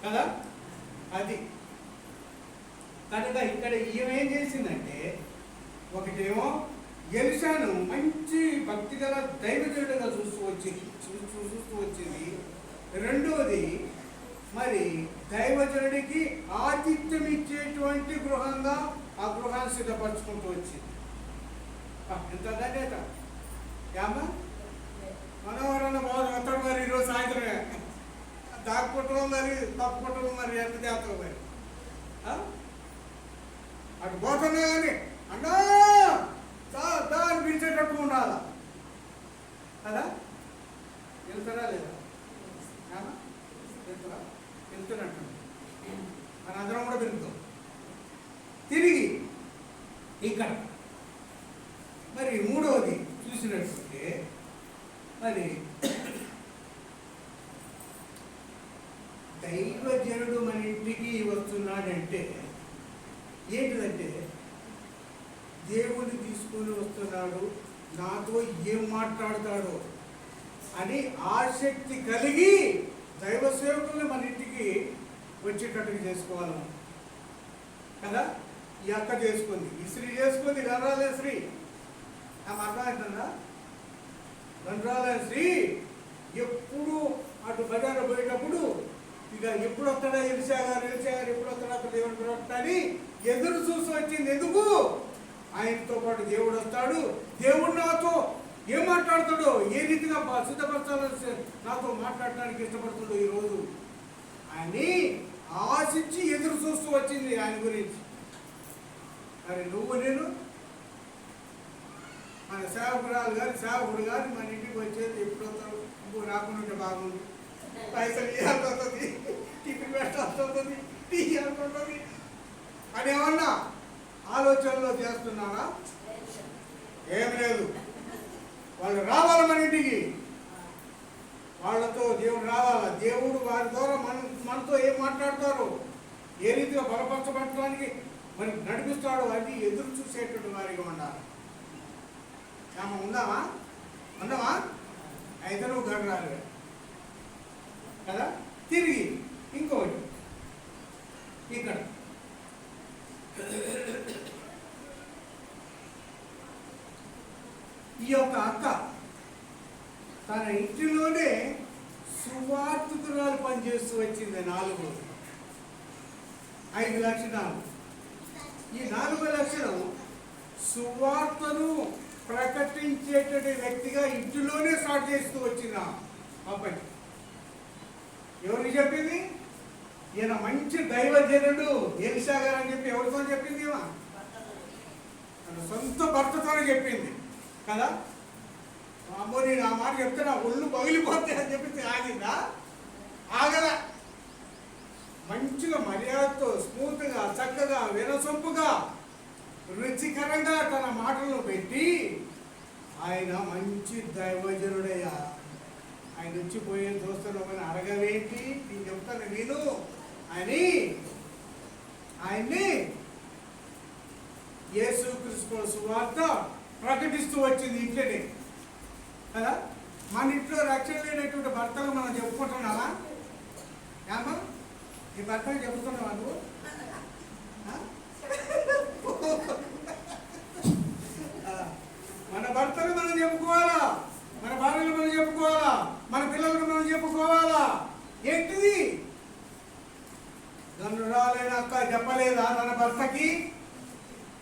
కదా. అది కనుక ఇక్కడ ఏం చేసిందంటే, ఒకటేమో ఎలిషాను మంచి భక్తి గల దైవజనుడిగా చూస్తూ వచ్చింది. రెండోది మరి దైవజనుడికి ఆతిథ్యం ఇచ్చేటువంటి గృహంగా ఆ గృహాన్ని సిద్ధపరచుకుంటూ వచ్చింది. ఎంత ధన్యత. ఏమా మనవరన్న బాధ వస్తాడు మరి ఈరోజు సాయంత్రమే దాక్కుంటాం, మరి తప్పుకుంటాం, మరి ఎంత చేస్తాం మరి. అటు పోతున్నా కానీ అన్నా దాన్ని పిలిచేటట్టు ఉండాలా కదా. వెళ్తారా లేదా? వెళ్తారా? వెళ్తున్నట్టు మన అందరం కూడా వెళ్తాం. తిరిగి ఇక్కడ మరి మూడవది చూసినట్టుంటే, మరి దైవజనుడు మన ఇంటికి వస్తున్నాడంటే ఏంటిదంటే, దేవుని తీసుకుని వస్తున్నాడు, నాతో ఏం మాట్లాడతాడో అని ఆసక్తి కలిగి దైవ సేవకుల్ని మన ఇంటికి వచ్చేటట్టుగా చేసుకోవాలి కదా. ఈ అక్క చేసుకుంది, ఈ స్త్రీ చేసుకుంది, గండ్రాలే స్త్రీ. ఆమె అర్థమవుతుందా? గండ్రాలే స్త్రీ ఎప్పుడు అటు బజారు పోయేటప్పుడు ఇక ఎప్పుడు వస్తాడా ఎలిషా గారు ఎప్పుడు వస్తాడా అక్కడ దేవుడు ప్రవక్తని ఎదురు చూసి వచ్చింది. ఎందుకు? ఆయనతో పాటు దేవుడు వస్తాడు, దేవుడు నాతో ఏం మాట్లాడతాడో, ఏ రీతిగా సిద్ధపరచాలని నాతో మాట్లాడటానికి ఇష్టపడుతుండో ఈరోజు అని ఆశించి ఎదురు చూస్తూ వచ్చింది ఆయన గురించి. మరి నువ్వు నేను మన సేవకురాలు కానీ సేవకుడు కానీ మన ఇంటికి వచ్చేది ఎప్పుడు వస్తావు? నువ్వు రాకుండా బాగుంది, పైసలు ఇవ్వాల్సి వస్తుంది, టిఫిన్ పెట్టాల్సి వస్తుంది, టీ ఇవ్వాల్సి వస్తుంది అని ఏమన్నా ఆలోచనలో చేస్తున్నారా? ఏం లేదు. వాళ్ళు రావాలి మన ఇంటికి, వాళ్ళతో దేవుడు రావాలా. దేవుడు వారి ద్వారా మనతో ఏం మాట్లాడతారో, ఏ రీతిగా బలపరచబడటానికి మరి నడిపిస్తాడో అది ఎదురు చూసేటువంటి వారిగా ఉండాలి. ఉందామా? అయితే నువ్వు గడరాలి కదా. తిరిగి ఇంకోటి ఇక్కడ ఈ యొక్క అక్క తన ఇంటిలోనే సువార్తికురాలు పనిచేస్తూ వచ్చింది. 5 లక్షణాలు. ఈ 4 లక్షలు సువార్తను ప్రకటించేటటువంటి వ్యక్తిగా ఇంటిలోనే స్టార్ట్ చేస్తూ వచ్చిన అబ్బాయి. ఎవరికి చెప్పింది? ఈయన మంచి దైవజనుడు ఎలిషా గారు అని చెప్పి ఎవరితో చెప్పింది? తన సొంత భర్తతోనే చెప్పింది కదా. అమ్మో నేను ఆ మాట చెప్తే నా ఒళ్ళు పగిలిపోతే అని చెప్పి ఆగిందా? ఆగల. మంచిగా మర్యాదతో స్మూత్గా చక్కగా వినసొంపుగా రుచికరంగా తన మాటలను పెట్టి ఆయన మంచి దైవజనుడయ్యా, ఆయన వచ్చిపోయే దోస్తులు అడగవేంటి, నేను చెప్తాను నేను అని ఆయన్ని యేసు క్రీస్తు సువార్త ప్రకటిస్తూ వచ్చింది ఇంట్లోనే కదా. మన ఇంట్లో రక్షణ లేనటువంటి భర్తలు మనం చెప్పుకుంటున్నామా? ఏమా నీ భర్తకు చెబుతున్నావా నువ్వు? మన భర్తను మనం చెప్పుకోవాలా, మన భార్యలు మనం చెప్పుకోవాలా, మన పిల్లలకు మనం చెప్పుకోవాలా. ఏంటిది? గనురాలైన అక్క చెప్పలేదా తన భర్తకి?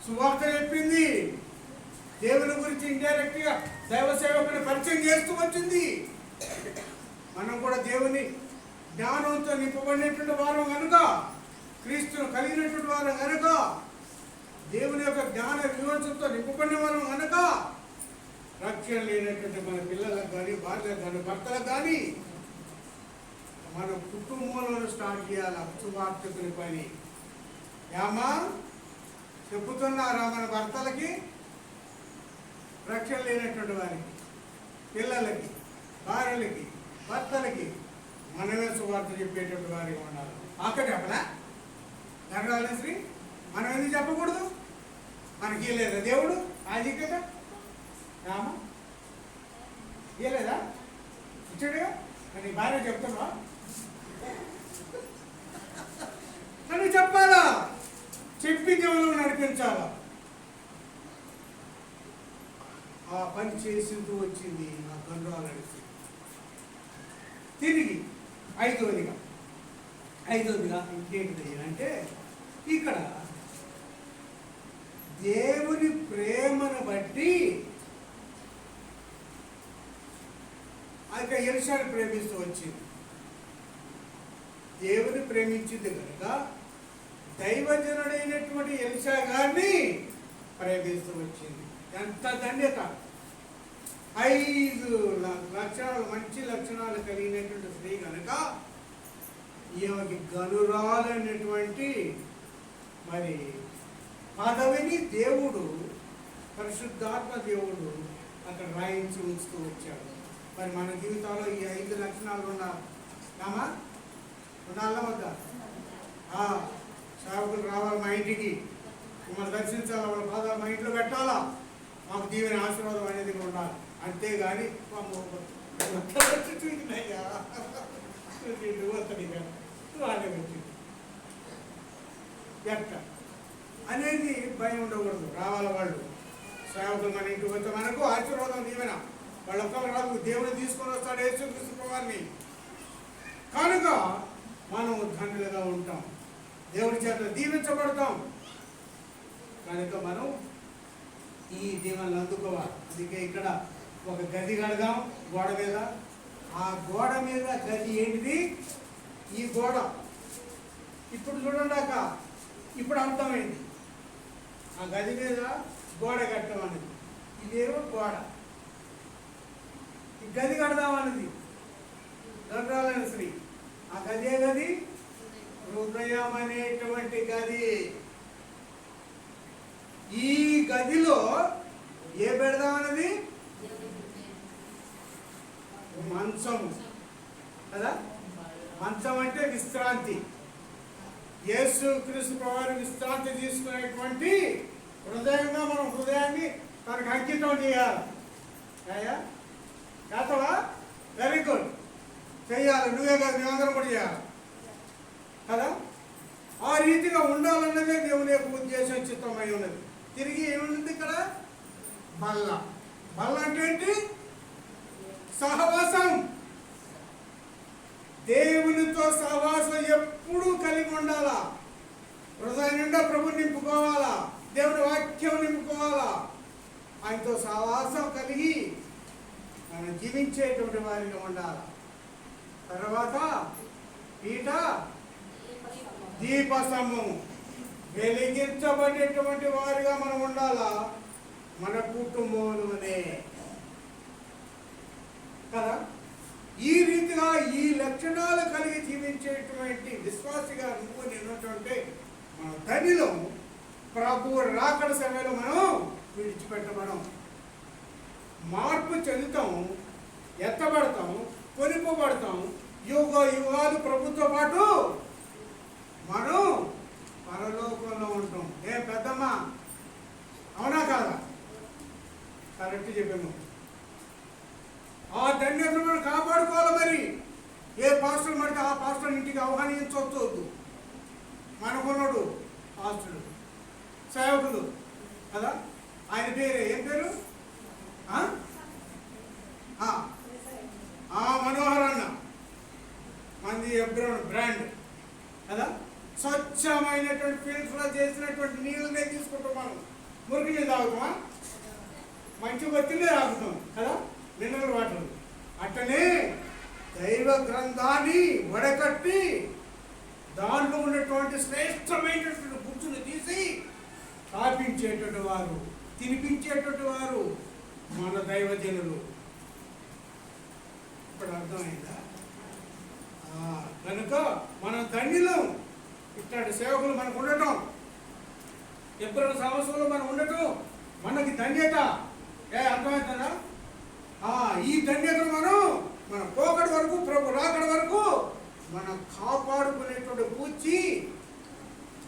సువార్త చెప్పింది. దేవుని గురించి ఇండైరెక్ట్ గా దైవ సేవకుని పరిచయం చేస్తూ వచ్చింది. మనం కూడా దేవుని జ్ఞానంతో నింపబడినటువంటి వారం కనుక, క్రీస్తును కలిగినటువంటి వారం కనుక, దేవుని యొక్క జ్ఞాన విమోచనతో నింపబడిన వారం కనుక, రక్షణ లేనటువంటి మన పిల్లలకు కానీ, భార్యలకు కానీ, భర్తలకు కానీ మన కుటుంబంలో స్టార్ట్ చేయాలి సువార్తకుని పని. ఏమా చెప్పుతున్నారా మన భర్తలకి, రక్షణ లేనటువంటి వారికి, పిల్లలకి, భార్యలకి, భర్తలకి మనమే సువార్త చెప్పేటువంటి వారికి ఉండాలి. అక్కడ చెప్పనా ధనరాజు శ్రీ? మనం ఎందుకు చెప్పకూడదు? మనకి ఇవ్వలేదా దేవుడు ఆధిక్యత? రామా ఇవ్వలేదా? ఇచ్చాడుగా. కానీ భార్య చెప్తున్నా అని చెప్పాలా, చెప్పి దేవుడు నడిపించాలా. ఆ పని చేసింటూ వచ్చింది నా గండ్రాలడిసి. తిరిగి ఐదవదిగా ఇంకేంటి అంటే, ఇక్కడ దేవుని ప్రేమను బట్టి ఆ ఎలీషాను ప్రేమిస్తూ వచ్చింది. దేవుని ప్రేమించింది కనుక దైవజనుడైనటువంటి ఎలీషా గారిని ప్రేమిస్తూ వచ్చింది. ఎంత ధన్యత! 5 లక్షణాలు, మంచి లక్షణాలు కలిగినటువంటి స్త్రీ కనుక ఈమెకి గనురాలైనటువంటి మరి పదవిని దేవుడు, పరిశుద్ధాత్మ దేవుడు అక్కడ రాయించి ఉంచుతూ వచ్చాడు. మరి మన జీవితంలో ఈ 5 లక్షణాలు ఉండాలా వద్దా? సేవకులు రావాలి మా ఇంటికి, మిమ్మల్ని దర్శించాలి, వాళ్ళ పాదాలు మా ఇంట్లో పెట్టాలా, మాకు దీవెన ఆశీర్వాదం అనేది ఉండాలి. అంతేగాని ఎట్ట అనేది భయం ఉండకూడదు. రావాలి వాళ్ళు సేవకులు మన ఇంటికి వస్తే మనకు ఆశీర్వాదం దీవెన. వాళ్ళు ఒక్కరు రాదు, దేవుని తీసుకొని వస్తాడు యేసుక్రీస్తు వారిని. కనుక మనం ధన్యులుగా ఉంటాం, దేవుడి చేత దీవించబడతాం. కనుక మనం ఈ దీవెనలు అందుకోవాలి. అందుకే ఇక్కడ ఒక గది కడదాం గోడ మీద. ఆ గోడ మీద గది ఏంటిది? ఈ గోడ. ఇప్పుడు చూడండాక ఇప్పుడు అర్థమైంది ఆ గది మీద గోడ కట్టడం అనేది. ఇదేమో గోడ, ఈ గది కడదామన్నది గండ్రాలైన స్త్రీ. ఆ గదే గది హృదయం అనేటువంటి గది. ఈ గదిలో ఏ పెడదామన్నది? మంచం కదా. మంచం అంటే విశ్రాంతి. యేసుక్రీస్తు ప్రభువు విశ్రాంతి తీసుకునేటువంటి హృదయంగా మనం హృదయాన్ని తనకు అంకితం చేయాలి. చేతవా? వెరీ గుడ్, చేయాలి. నువ్వే కాదు, మేమందరం కూడా చేయాలి కదా. ఆ రీతిగా ఉండాలన్నదే దేవుని యొక్క ఉద్దేశం, చిత్తమై ఉన్నది. తిరిగి ఏముంది ఇక్కడ? బల్ల. బల్ల అంటే ఏంటి? సహవాసం. దేవునితో సహవాసం ఎప్పుడూ కలిగి ఉండాలా. హృదయం నిండా ప్రభుని నింపుకోవాలా, దేవుని వాక్యం నింపుకోవాలా. ఆయనతో సహవాసం కలిగి మనం జీవించేటువంటి వారిగా ఉండాలి. తర్వాత పీఠ దీపస్తంభం, వెలిగించబడేటువంటి వారిగా మనం ఉండాలా మన కుటుంబంలోనే కదా. ఈ రీతిగా ఈ లక్షణాలు కలిగి జీవించేటువంటి విశ్వాసిగా నువ్వు నిన్నటువంటి మన ధనిలో ప్రభువు రాకడ సమయంలో మనం విడిచిపెట్టబడం, మార్పు చెందుతాం, ఎత్తబడతాం, కొనిపోబడతాం. యుగ యుగాలు ప్రభుత్వ పాటు మనం పరలోకంలో ఉంటాం. పెద్దమ్మా, అవునా కాదా? కరెక్ట్ చెప్పాము. ఆ ధన్యతను మనం కాపాడుకోవాలి. మరి ఏ పాస్టర్ మనకి ఆ పాస్టర్ ఇంటికి ఆహ్వానించవద్దు. పాస్టులు, సేవకులు కదా. ఆయన పేరు ఏం పేరు? మనోహర్ అన్న, మంది ఎబ్రోన్ బ్రాండ్ కదా. స్వచ్ఛమైనటువంటి ఫిల్టర్ చేసినటువంటి నీళ్ళనే తీసుకుంటాం మనం. మురికి నీళ్ళు తాగుతామా? మంచి ఒత్తిడి తాగుతాం కదా, మినరల్ వాటర్. అట్టనే దైవ గ్రంథాన్ని వడకట్టి దాంట్లో ఉన్నటువంటి శ్రేష్టమైనటువంటి గుర్తును తీసి స్థాపించేటువంటి వారు, తినిపించేటువంటి వారు మన దైవజనులు. ఇప్పుడు అర్థమైందా? కనుక మనం ధన్యులం. ఇట్లాంటి సేవకులు మనకు ఉండటం, ఎప్పుడు సంవత్సరంలో మనం ఉండటం మనకి ధన్యత. అర్థమవుతుందా? ఈ ధన్యతను మన పోకడి వరకు, ప్రభు రాకడి వరకు మనం కాపాడుకునేటువంటి పూచి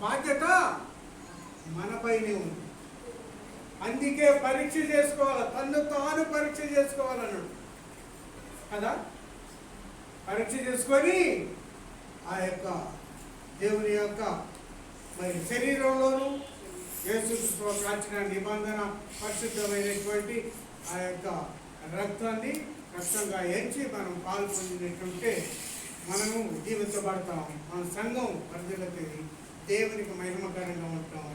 బాధ్యత మనపైనే ఉంది. అందుకే పరీక్ష చేసుకోవాలి, తను తాను పరీక్ష చేసుకోవాలన్నాడు కదా. పరీక్ష చేసుకొని ఆ యొక్క దేవుని యొక్క మరి శరీరంలోనూ యేసుక్రీస్తు ప్రాచీన నిబంధన పరిశుద్ధమైనటువంటి ఆ యొక్క రక్తాన్ని రక్తంగా ఎంచి మనం పాల్పొందినట్టుంటే మనము జీవించబడతాం. మన సంఘం వర్ధిల్లుతుంది, దేవునికి మహిమకరంగా ఉంటాం.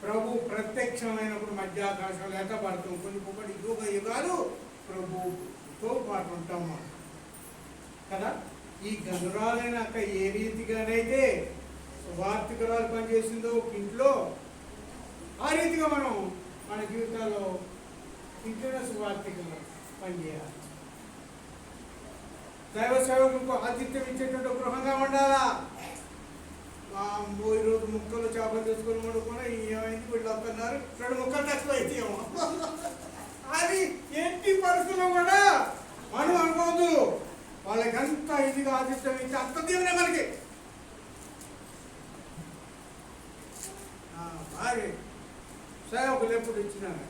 ప్రభు ప్రత్యక్షమైనప్పుడు మధ్యాకాశాలు ఎక్కబడతాం. కొన్ని యుగ యుగాలు ప్రభుతో పాటు ఉంటాము కదా. ఈ గనురాలైనాక ఏ రీతిగానైతే సువార్థికురాలు పనిచేసిందో ఇంట్లో, ఆ రీతిగా మనం మన జీవితాల్లో ఇంట్లోనే సువార్థికులు పనిచేయాలి. దైవ సేవకులకు ఆతిథ్యం ఇచ్చేటువంటి గృహంగా ఉండాలా. ఈరోజు ముక్కలు చేపలు తీసుకొని వండుకున్నా ఏమైంది వీళ్ళు వస్తున్నారు, 2 ముక్కలు తక్కువ అయితేమో అది ఎట్టి పరిస్థితుల్లో కూడా మనం అనుకోవద్దు. వాళ్ళకి అంత ఇదిగా ఆతిథ్యం ఇచ్చి అంత దీవెనే మనకి. భారీ సేవకులు ఎప్పుడు ఇచ్చినారు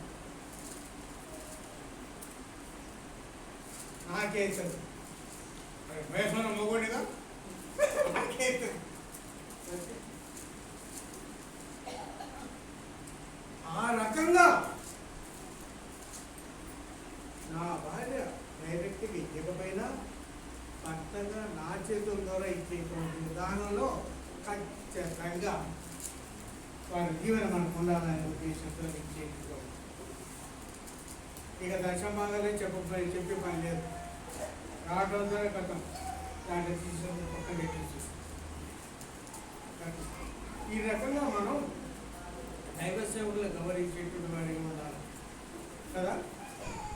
నాకేస్తుంది, వయసున్న మొగోడిగా నాకేస్తుంది. ఆ రకంగా నా భార్య డైరెక్ట్గా ఇవ్వకపోయినా భర్తగా నా చేతుల ద్వారా ఇచ్చేటువంటి విధానంలో ఖచ్చితంగా వారి జీవన మనకు ఉండాలనే ఉద్దేశంతో ఇచ్చేట్టుగా. ఇక దశమాగాలే చెప్పి పని లేదు. రావడం ద్వారా కథం దాంట్లో తీసుకొని పక్కన పెట్టేసి ఈ రకంగా మనం దైవ సేవకులు గౌరవించేటువంటి వారిగా ఉండాలి కదా.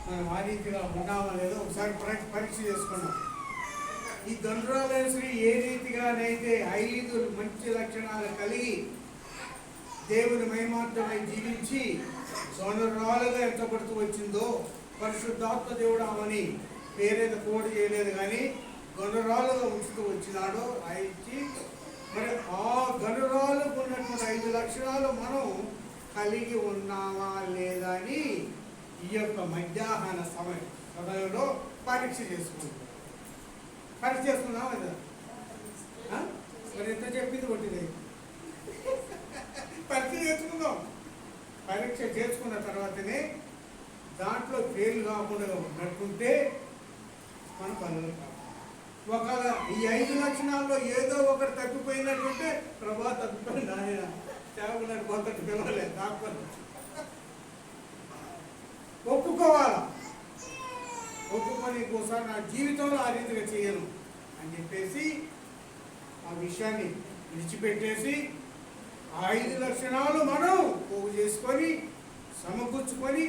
మనం ఆ రీతిగా ఉన్నామా లేదో ఒకసారి పరీక్ష చేసుకున్నాం. ఈ గండ్రాలైన స్త్రీ ఏ రీతిగానైతే 5 మంచి లక్షణాలు కలిగి దేవుని మహిమార్థమై జీవించి సోదరురాలుగా ఎంతపడుతూ వచ్చిందో, పరిశుద్ధాత్మ దేవుడు ఆమెని పేరేది కోడి చేయలేదు కానీ గనురాలుగా ఉంచుతూ వచ్చినాడో ఇచ్చి, మరి ఆ గనురాలకు ఉన్నటువంటి 5 లక్షణాలు మనం కలిగి ఉన్నామా లేదా అని ఈ యొక్క మధ్యాహ్న సమయంలో పరీక్ష చేసుకుంటాం. పరీక్ష చేసుకున్నామా లేదా? మరి ఎంత చెప్పింది ఒకటిదే. పరీక్ష చేసుకుందాం. పరీక్ష చేసుకున్న తర్వాతనే దాంట్లో ఫెయిల్ కాకుండా ఉన్నట్టుంటే మన పనులు కాదు. ఒకవేళ ఈ 5 లక్షణాల్లో ఏదో ఒకటి తప్పిపోయినట్టుంటే ప్రభా తప్పిపోయింది ఆయన సేవకులకు పోతట్టు పిలవలేదు నాకు ఒప్పుకోవాలా. ఒప్పుకొని ఒకసారి నా జీవితంలో ఆ రీతిగా చేయను అని చెప్పేసి ఆ విషయాన్ని విడిచిపెట్టేసి 5 లక్షణాలు మనం పోగు చేసుకొని సమకూర్చుకొని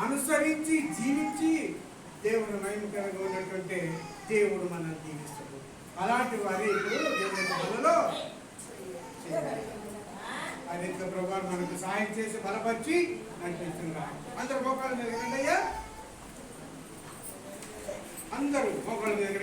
అనుసరించి జీవించి దేవుని మహిమకరంగా ఉన్నటువంటి దేవుడు మనల్ని జీవిస్తాడు. అలాంటి వారి ఇప్పుడు దేవుని పనులలో ఆ రీతిగా ప్రభావం మనకు సహాయం చేసి బలపరిచి నడిపిస్తున్నారు. అందరు మోకాళ్ళ మీద రండి అయ్యా, అందరూ మోకాళ్ళ మీద రండి.